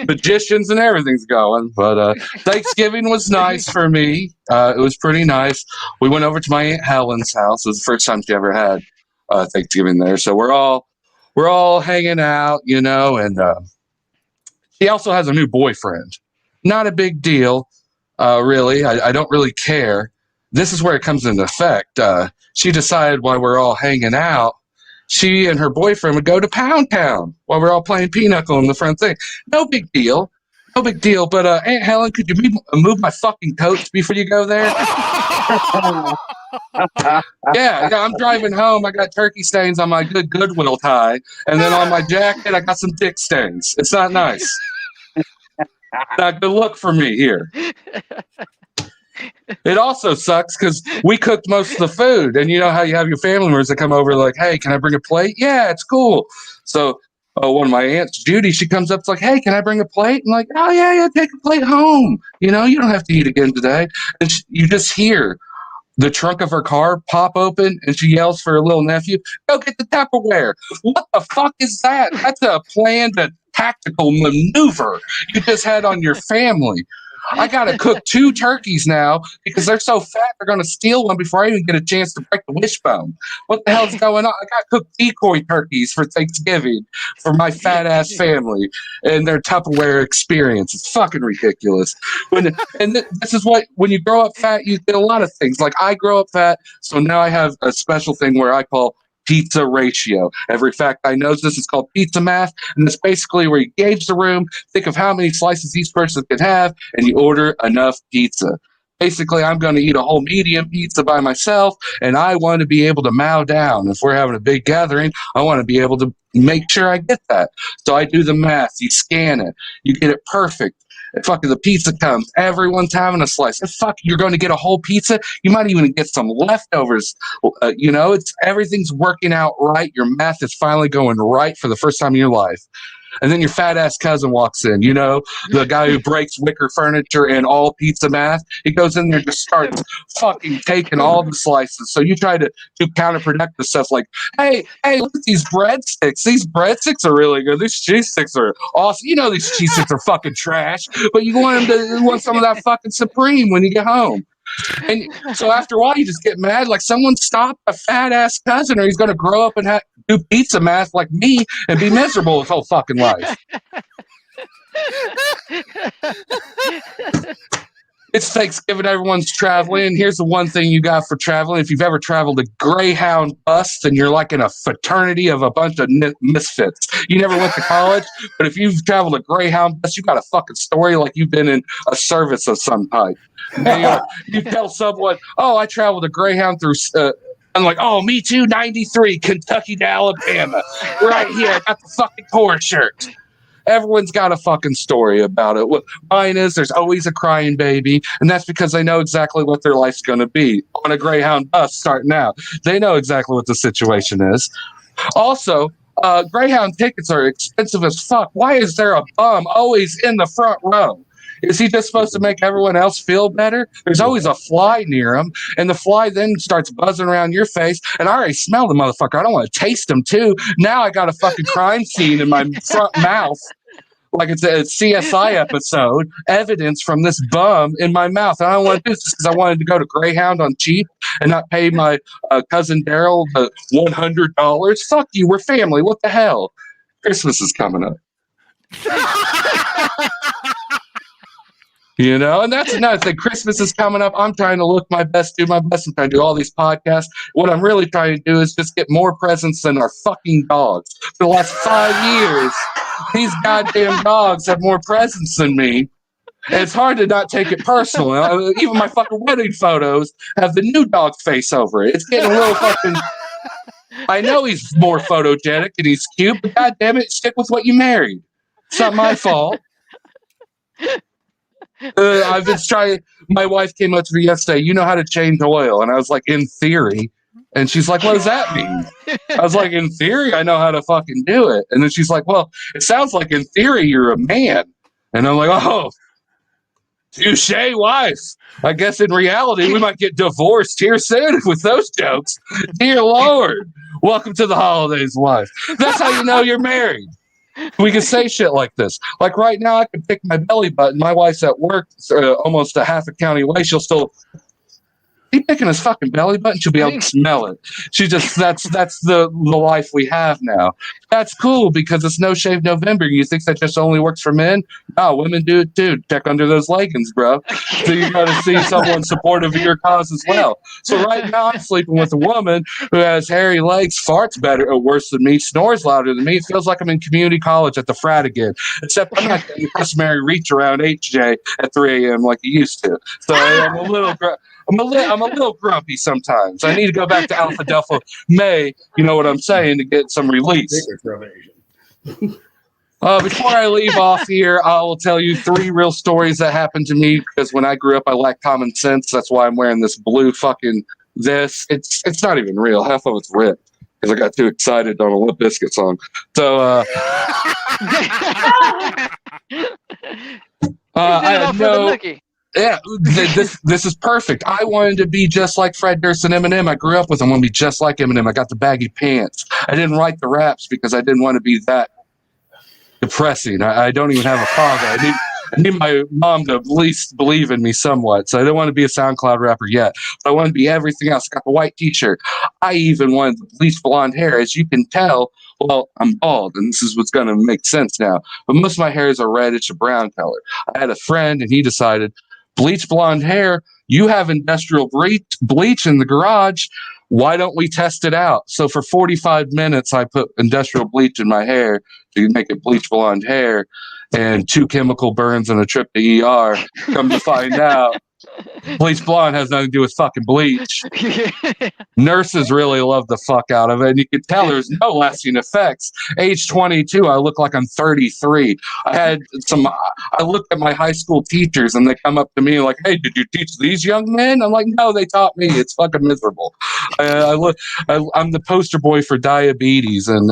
magicians and everything's going. But Thanksgiving was nice for me. It was pretty nice. We went over to my Aunt Helen's house. It was the first time she ever had Thanksgiving there. So we're all hanging out, you know, and she also has a new boyfriend. Not a big deal. Really, I don't really care. This is where it comes into effect. She decided while we're all hanging out, she and her boyfriend would go to Pound Town while we're all playing Pinochle in the front thing. No big deal. No big deal. But Aunt Helen, could you move my fucking coats before you go there? Yeah, I'm driving home. I got turkey stains on my good Goodwill tie. And then on my jacket, I got some dick stains. It's not nice. Not good look for me here. It also sucks because we cooked most of the food, and you know how you have your family members that come over like, hey, can I bring a plate? Yeah, it's cool. So one of my aunts, Judy, she comes up, it's like, hey, can I bring a plate? I'm like, oh yeah, take a plate home. You know, you don't have to eat again today. And you just hear the trunk of her car pop open, and she yells for her little nephew, go get the Tupperware. What the fuck is that? That's a planned tactical maneuver you just had on your family. I got to cook 2 turkeys now because they're so fat they're going to steal one before I even get a chance to break the wishbone. What the hell's going on? I got to cook decoy turkeys for Thanksgiving for my fat-ass family and their Tupperware experience. It's fucking ridiculous. This is what, when you grow up fat, you get a lot of things. Like I grow up fat, so now I have a special thing where I call pizza ratio. Every fact I know this is called pizza math, and it's basically where you gauge the room, think of how many slices each person can have, and you order enough pizza. Basically, I'm going to eat a whole medium pizza by myself, and I want to be able to mow down. If we're having a big gathering, I want to be able to make sure I get that. So I do the math. You scan it. You get it perfect. Fucking the pizza comes. Everyone's having a slice. And fuck, you're going to get a whole pizza. You might even get some leftovers. You know, everything's working out right. Your math is finally going right for the first time in your life. And then your fat ass cousin walks in, you know, the guy who breaks wicker furniture and all pizza math. He goes in there and just starts fucking taking all the slices. So you try to do counterproductive stuff like, hey, look at these breadsticks. These breadsticks are really good. These cheese sticks are awesome. You know, these cheese sticks are fucking trash, but you want some of that fucking Supreme when you get home. And so after a while, you just get mad. Like someone stopped a fat ass cousin, or he's going to grow up and do pizza math like me and be miserable his whole fucking life. It's Thanksgiving, everyone's traveling. And here's the one thing you got for traveling. If you've ever traveled a Greyhound bus, then you're like in a fraternity of a bunch of misfits. You never went to college, but if you've traveled a Greyhound bus, you got a fucking story like you've been in a service of some type. And you tell someone, oh, I traveled a Greyhound through... I'm like, oh, me too, 93, Kentucky to Alabama. Right here, I got the fucking tour shirt. Everyone's got a fucking story about it. What mine is, there's always a crying baby, and that's because they know exactly what their life's going to be on a Greyhound bus starting out. They know exactly what the situation is. Also, Greyhound tickets are expensive as fuck. Why is there a bum always in the front row? Is he just supposed to make everyone else feel better? There's always a fly near him, and the fly then starts buzzing around your face, and I already smell the motherfucker. I don't want to taste him, too. Now I got a fucking crime scene in my front mouth, like it's a CSI episode, evidence from this bum in my mouth. And I don't want to do this because I wanted to go to Greyhound on cheap and not pay my cousin Daryl the $100. Fuck you, we're family. What the hell? Christmas is coming up. You know, and that's another thing. Christmas is coming up. I'm trying to look my best, do my best. I'm trying to do all these podcasts. What I'm really trying to do is just get more presents than our fucking dogs. For the last 5 years, these goddamn dogs have more presents than me. And it's hard to not take it personal. Even my fucking wedding photos have the new dog's face over it. It's getting a little fucking... I know he's more photogenic and he's cute, but goddamn it, stick with what you married. It's not my fault. I've been trying. My wife came up to me yesterday. You know how to change oil, and I was like, in theory. And she's like, what does that mean? I was like, in theory, I know how to fucking do it. And then she's like, well, it sounds like in theory you're a man. And I'm like, oh, touche, wife. I guess in reality we might get divorced here soon with those jokes. Dear Lord, welcome to the holidays, wife. That's how you know you're married. We can say shit like this. Like right now, I can pick my belly button. My wife's at work almost a half a county away. She'll still keep picking his fucking belly button. She'll be able to smell it. She just that's the life we have now. That's cool because it's No Shave November. You think that just only works for men? No, women do it too. Check under those leggings, bro. So you got to see someone supportive of your cause as well. So right now I'm sleeping with a woman who has hairy legs, farts better or worse than me, snores louder than me. It feels like I'm in community college at the frat again. Except I'm not getting the customary reach around HJ at 3 a.m. like you used to. So I'm a little grumpy sometimes. I need to go back to Alpha Delta May, you know what I'm saying, to get some release. Before I leave off here, I will tell you 3 real stories that happened to me because when I grew up, I lacked common sense. That's why I'm wearing this blue fucking this. It's not even real. Half of it's ripped because I got too excited on a Limp Bizkit song. So, I had no... Yeah, this is perfect. I wanted to be just like Fred Durst and Eminem. I grew up with them. I want to be just like Eminem. I got the baggy pants. I didn't write the raps because I didn't want to be that depressing. I don't even have a father. I need my mom to at least believe in me somewhat. So I don't want to be a SoundCloud rapper yet. But I want to be everything else. I got the white t-shirt. I even wanted the bleached blonde hair. As you can tell, well, I'm bald, and this is what's going to make sense now. But most of my hair is a reddish or brown color. I had a friend, and he decided, bleach blonde hair, you have industrial bleach in the garage. Why don't we test it out? So for 45 minutes, I put industrial bleach in my hair to make it bleach blonde hair, and 2 chemical burns and a trip to ER. Come to find out, bleach blonde has nothing to do with fucking bleach. Nurses really love the fuck out of it, and you can tell there's no lasting effects. Age 22, I look like I'm 33. I looked at my high school teachers, and they come up to me like, "Hey, did you teach these young men?" I'm like, "No, they taught me. It's fucking miserable." I'm the poster boy for diabetes, and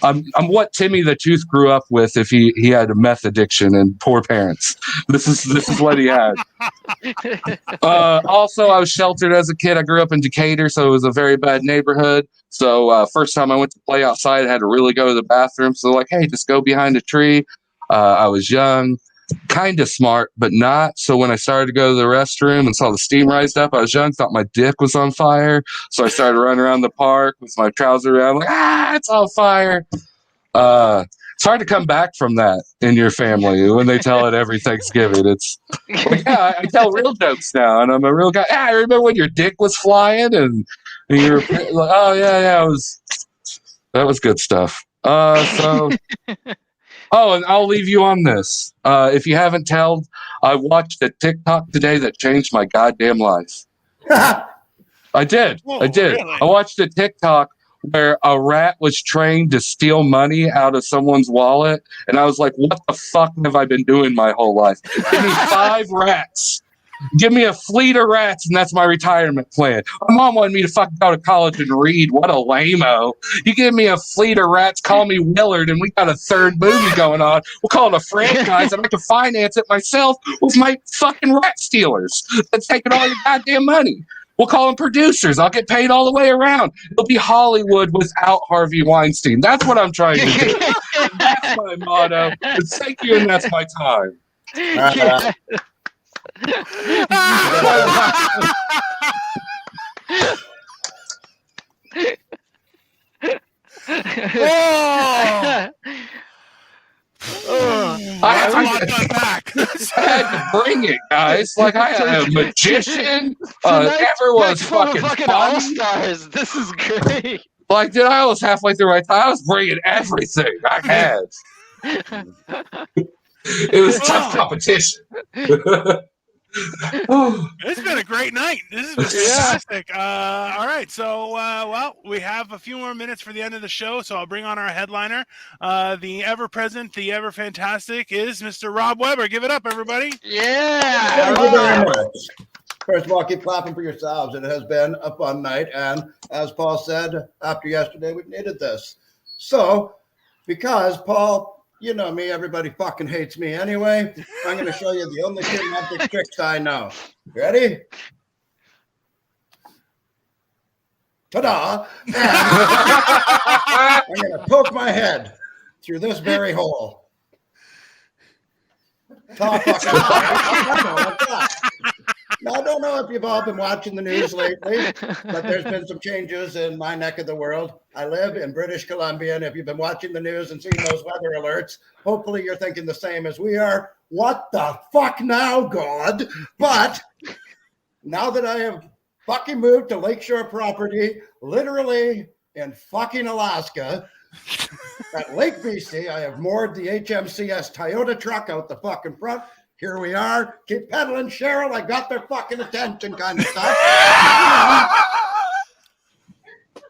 I'm what Timmy the Tooth grew up with if he had a meth addiction and poor parents. This is what he had. Also, I was sheltered as a kid. I grew up in Decatur, so it was a very bad neighborhood. So first time I went to play outside, I had to really go to the bathroom. So like, hey, just go behind a tree. I was young, kind of smart, but not. So when I started to go to the restroom and saw the steam rise up, I was young, thought my dick was on fire. So I started running around the park with my trousers around, like, it's on fire. It's hard to come back from that in your family when they tell it every Thanksgiving. It's like, yeah, I tell real jokes now, and I'm a real guy. Yeah, I remember when your dick was flying, and you were like, oh yeah, that was good stuff. Oh, and I'll leave you on this. If you haven't told, I watched a TikTok today that changed my goddamn life. I did. Really? I watched a TikTok where a rat was trained to steal money out of someone's wallet, and I was like, what the fuck have I been doing my whole life? Give me 5 rats. Give me a fleet of rats, and that's my retirement plan. My mom wanted me to fucking go to college and read. What a lame-o. You give me a fleet of rats, call me Willard, and we got a 3rd movie going on. We'll call it a franchise, and I can finance it myself with my fucking rat stealers that's taking all your goddamn money. We'll call them producers. I'll get paid all the way around. It'll be Hollywood without Harvey Weinstein. That's what I'm trying to do. That's my motto. And thank you, and that's my time. I had to bring it, guys. Like I had a magician. Everyone's fucking all-stars. This is great. Like, dude, I was halfway through my time. I was bringing everything I had. It was tough competition. It's been a great night. This has been fantastic. All right, so well, we have a few more minutes for the end of the show, so I'll bring on our headliner, the ever-present, the ever-fantastic is Mr. Rob Weber. Give it up, everybody. Yeah. Thank you very much. First of all, keep clapping for yourselves. It has been a fun night, and as Paul said, after yesterday, we needed this. So, because Paul, you know me, everybody fucking hates me anyway. I'm going to show you the only kidnapping tricks I know. Ready? Ta-da! I'm going to poke my head through this very hole. Top fucking Now, I don't know if you've all been watching the news lately, but there's been some changes in my neck of the world. I live in British Columbia, and if you've been watching the news and seen those weather alerts, hopefully you're thinking the same as we are. What the fuck now, God? But now that I have fucking moved to Lakeshore property, literally in fucking Alaska, at Lake BC, I have moored the HMCS Toyota truck out the fucking front. Here we are. Keep pedaling, Cheryl. I got their fucking attention kind of stuff.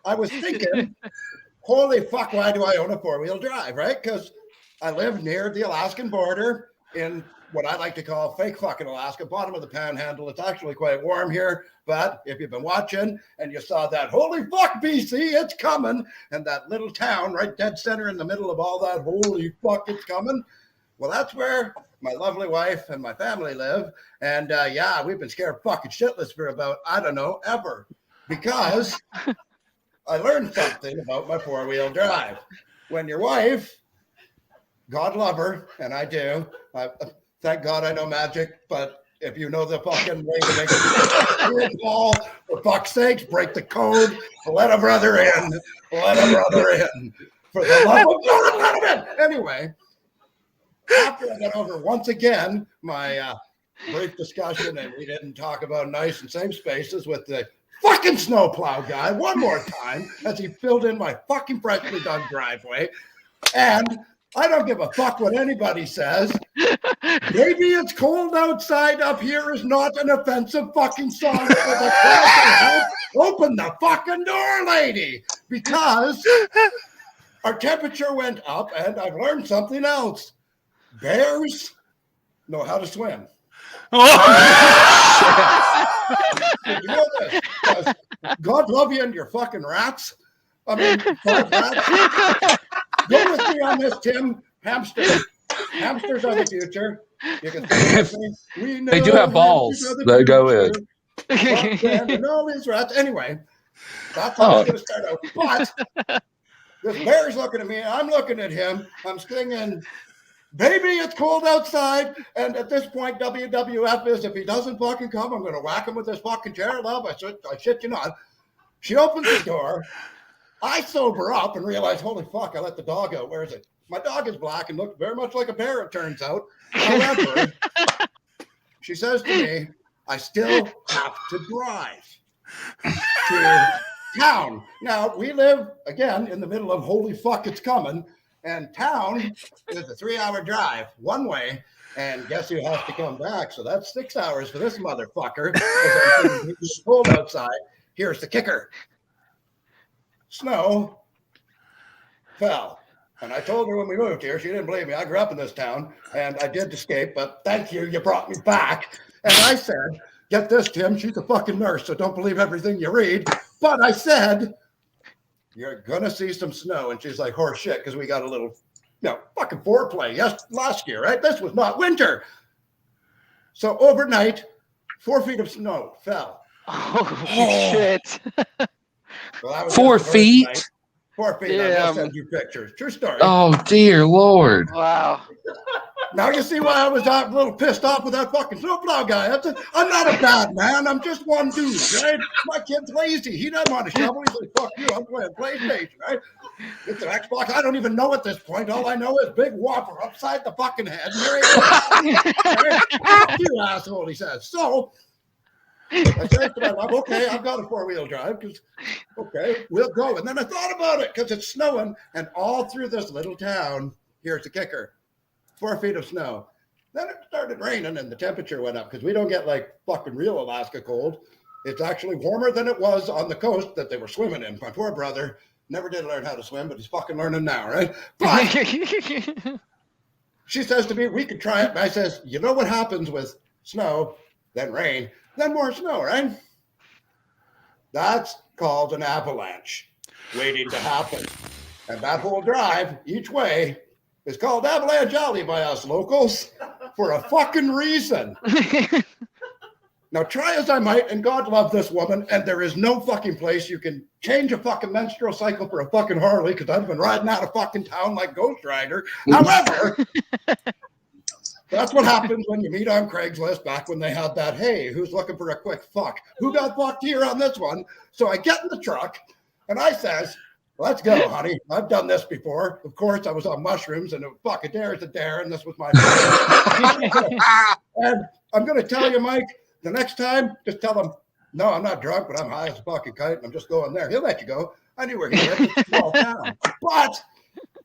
I was thinking, holy fuck, why do I own a four-wheel drive, right? Because I live near the Alaskan border in what I like to call fake fucking Alaska, bottom of the panhandle. It's actually quite warm here. But if you've been watching and you saw that, holy fuck, BC, it's coming, and that little town right dead center in the middle of all that, holy fuck, it's coming. Well, that's where my lovely wife and my family live. And yeah, we've been scared fucking shitless for about, I don't know, ever. Because I learned something about my four-wheel drive. When your wife, God love her, and I do, thank God I know magic, but if you know the fucking way to make it fall, for fuck's sakes, break the code, let a brother in. Let a brother in. For the love of God, let him in. Anyway, after I got over once again my brief discussion, and we didn't talk about nice and safe spaces with the fucking snowplow guy one more time as he filled in my fucking freshly dug driveway. And I don't give a fuck what anybody says. Maybe it's cold outside up here is not an offensive fucking song for the crowd. Open the fucking door, lady, because our temperature went up, and I've learned something else. Bears know how to swim. Did you know this? Because God love you and your fucking rats. I mean, rats. Go with me on this, Tim. Hamsters are the future. You can with me. We know They do have balls that go in. And all these rats. Anyway, that's how I'm going to start out. But this bear's looking at me. I'm looking at him. I'm singing, baby, it's cold outside. And at this point, WWF is, if he doesn't fucking come, I'm going to whack him with this fucking chair. Love, I shit you not. She opens the door. I sober up and realize, holy fuck, I let the dog out. Where is it? My dog is black and looks very much like a bear, it turns out. However, she says to me, I still have to drive to town. Now, we live, again, in the middle of holy fuck, it's coming. And town is a 3-hour drive one way. And guess who has to come back? So that's 6 hours for this motherfucker. It's cold outside. Here's the kicker. Snow fell. And I told her when we moved here, she didn't believe me. I grew up in this town, and I did escape, but thank you, you brought me back. And I said, get this, Tim, she's a fucking nurse, so don't believe everything you read. But I said, you're going to see some snow. And she's like, horse shit, because we got a little, fucking foreplay last year, right? This was not winter. So overnight, 4 feet of snow fell. Oh, shit. Well, 4 feet? Night. 4 feet. Yeah. I'll send you pictures. True story. Oh, dear Lord. Wow. Now you see why I was a little pissed off with that fucking snowplow guy. I'm not a bad man. I'm just one dude, right? My kid's lazy. He doesn't want to shovel. He's like, fuck you. I'm playing PlayStation, right? It's an Xbox. I don't even know at this point. All I know is big whopper upside the fucking head. And there he is. Right? Fuck you, asshole, he says. So I said to my mom, okay, I've got a 4-wheel drive because, okay, we'll go. And then I thought about it because it's snowing. And all through this little town, here's the kicker, 4 feet of snow. Then it started raining and the temperature went up because we don't get like fucking real Alaska cold. It's actually warmer than it was on the coast that they were swimming in. My poor brother never did learn how to swim, but he's fucking learning now, right? But she says to me, we could try it. And I says, you know what happens with snow, then rain, then more snow, right? That's called an avalanche waiting to happen. And that whole drive each way is called Avalanche Alley by us locals for a fucking reason. Now, try as I might, and God love this woman, and there is no fucking place you can change a fucking menstrual cycle for a fucking Harley, because I've been riding out of fucking town like Ghost Rider. However, that's what happens when you meet on Craigslist back when they had that, hey, who's looking for a quick fuck? Who got fucked here on this one? So I get in the truck, and I says, let's go, honey. I've done this before. Of course, I was on mushrooms, and a fuck, a dare is a dare, and this was my And I'm going to tell you, Mike, the next time, just tell him, no, I'm not drunk, but I'm high as a fucking kite, and I'm just going there. He'll let you go. I knew where he lived. It's a small town. But,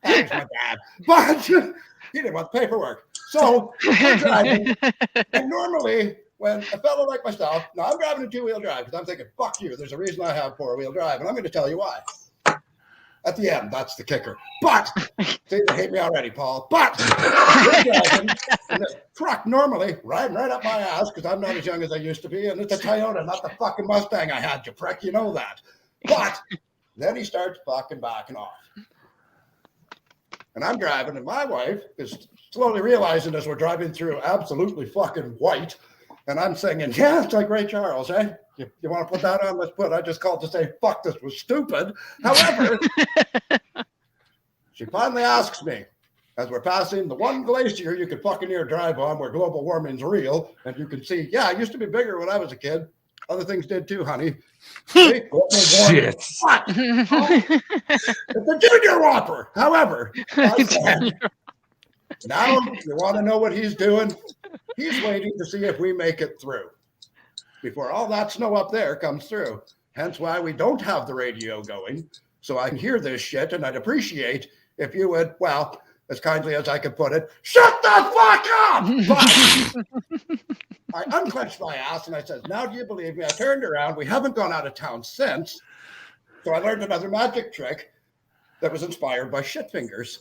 thanks, my dad. But, he didn't want the paperwork. So, I'm driving, and normally, when a fellow like myself, now I'm driving a two-wheel drive, because I'm thinking, fuck you, there's a reason I have four-wheel drive, and I'm going to tell you why. At the end, that's the kicker. But, see, they hate me already, Paul. But, we're driving, and this truck normally riding right up my ass, because I'm not as young as I used to be, and it's a Toyota, not the fucking Mustang I had, you prick, you know that. But, then he starts fucking backing off. And I'm driving, and my wife is slowly realizing as we're driving through absolutely fucking white, and I'm singing, yeah, it's like Ray Charles, eh? You want to put that on? Let's put it. I just called to say, fuck, this was stupid. However, she finally asks me, as we're passing the one glacier you could fucking near drive on where global warming's real, and you can see, yeah, it used to be bigger when I was a kid. Other things did too, honey. See? Shit. It's a junior whopper. However, I said, now you want to know what he's doing? He's waiting to see if we make it through before all that snow up there comes through. Hence why we don't have the radio going, so I can hear this shit, and I'd appreciate if you would, well, as kindly as I could put it, shut the fuck up! But I unclenched my ass, and I said, now do you believe me? I turned around. We haven't gone out of town since, so I learned another magic trick that was inspired by shit fingers.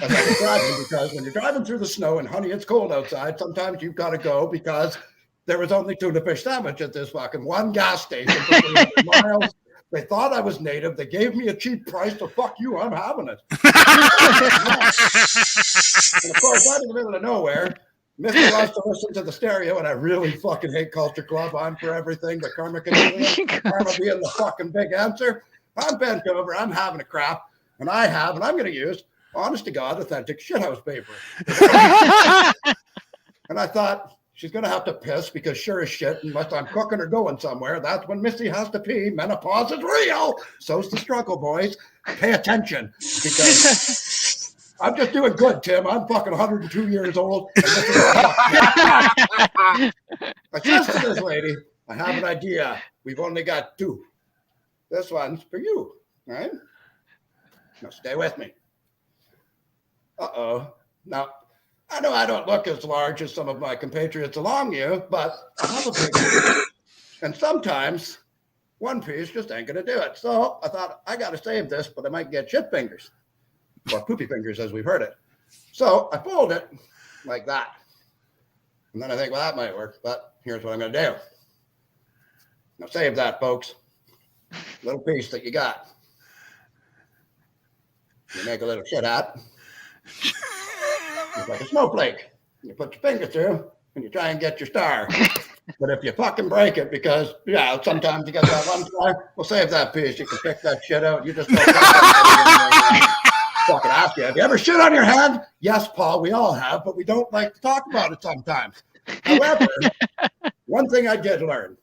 As I was driving, because when you're driving through the snow and honey, it's cold outside, sometimes you've got to go because there was only tuna fish sandwich at this fucking one gas station for 300 miles. They thought I was native. They gave me a cheap price, so fuck you, I'm having it. And of course, right in the middle of nowhere, Mr. wants to listen to the stereo, and I really fucking hate Culture Club. I'm for everything, but Karma being the fucking big answer. I'm bent over, I'm having a crap, and I'm going to use, honest to God, authentic shithouse paper. And I thought, she's going to have to piss because sure as shit, unless I'm cooking or going somewhere, that's when Missy has to pee. Menopause is real. So's the struggle, boys. Pay attention because I'm just doing good, Tim. I'm fucking 102 years old. And this is I said to this lady, I have an idea. We've only got two. This one's for you, right? Now stay with me. Uh-oh. Now, I know I don't look as large as some of my compatriots along you, but I have a big one. And sometimes one piece just ain't going to do it. So I thought, I got to save this, but I might get shit fingers. Or poopy fingers, as we've heard it. So I fold it like that. And then I think, well, that might work, but here's what I'm going to do. Now save that, folks. Little piece that you got. You make a little shit hat. It's like a snowflake. You put your finger through and you try and get your star. But if you fucking break it, because, yeah, sometimes you get that one star, we'll save that piece. You can pick that shit out. You just don't fucking ask you, have you ever shit on your hand? Yes, Paul, we all have, but we don't like to talk about it sometimes. However, one thing I did learn,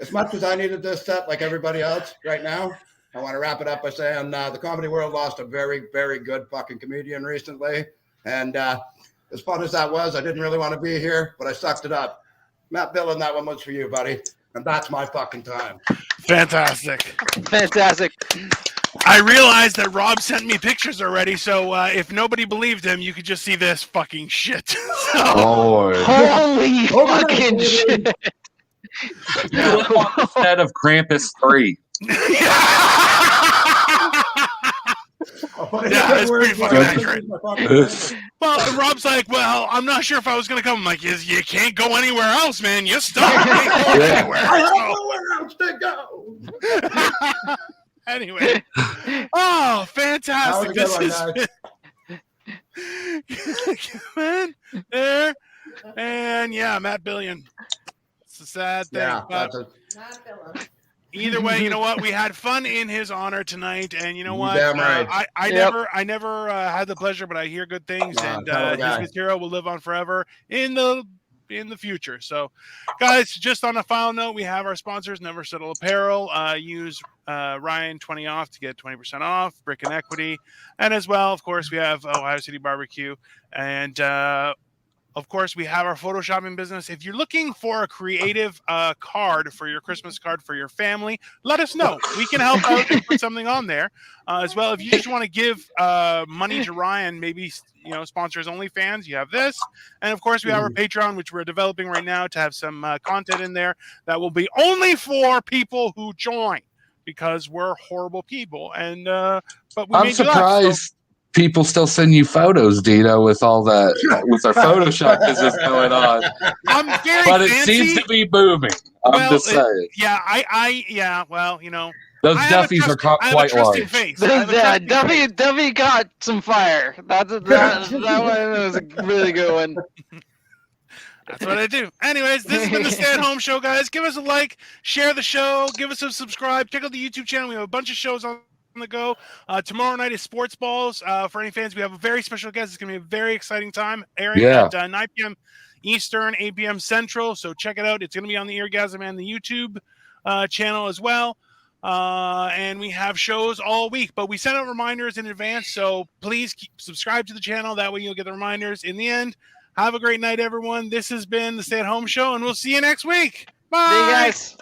as much as I needed this set like everybody else right now, I want to wrap it up by saying the comedy world lost a very, very good fucking comedian recently. And as fun as that was, I didn't really want to be here, but I sucked it up. Matt Dillon, that one was for you, buddy. And that's my fucking time. Fantastic. Fantastic. I realized that Rob sent me pictures already, so if nobody believed him, you could just see this fucking shit. So, Lord. Holy Overnight, fucking baby. shit! You live on the set of Krampus 3. I'll put it Yeah, in it's words pretty for fucking you. accurate. My fucking friend. Well, and Rob's like, well, I'm not sure if I was going to come. I'm like, you can't go anywhere else, man. You're stuck. You can't go Yeah. anywhere. I have So- nowhere else to go. Anyway. Oh, That was fantastic. a good This one, is guys. man, there. And yeah, Matt Billion. It's a sad thing. Yeah, But that's a either way, you know what? We had fun in his honor tonight, and you know You what? damn right. I Yep. never had the pleasure, but I hear good things, and hell of a his guy. material will live on forever in the future. So, guys, just on a final note, we have our sponsors: Never Settle Apparel. Use Ryan 20 off to get 20% off. Brick and Equity, and as well, of course, we have Ohio City Barbecue, and of course, we have our photoshopping business. If you're looking for a creative card for your Christmas card for your family, let us know. We can help out and put something on there as well. If you just want to give money to Ryan, maybe sponsor his OnlyFans, you have this. And of course, we have our Patreon, which we're developing right now to have some content in there that will be only for people who join because we're horrible people. And but we I'm made you laugh, so- surprised people still send you photos, Dino, with all that, with our Photoshop business going on. I'm very But it fancy. seems to be booming. I'm just saying. Yeah, yeah, well, Those I have a Duffies are I have a quite trusting large. face. I have a Yeah, trusting face. Duffy got some fire. That one was a really good one. That's what I do. Anyways, this has been the Stay at Home Show, guys. Give us a like, share the show, give us a subscribe, check out the YouTube channel. We have a bunch of shows on the go. Tomorrow night is Sports Balls. For any fans, we have a very special guest. It's going to be a very exciting time, airing at 9 p.m. Eastern, 8 p.m. Central. So check it out. It's going to be on the Eargasm and the YouTube channel as well. And we have shows all week, but we send out reminders in advance. So please subscribe to the channel. That way you'll get the reminders. In the end, have a great night, everyone. This has been the Stay at Home Show, and we'll see you next week. Bye. See you guys.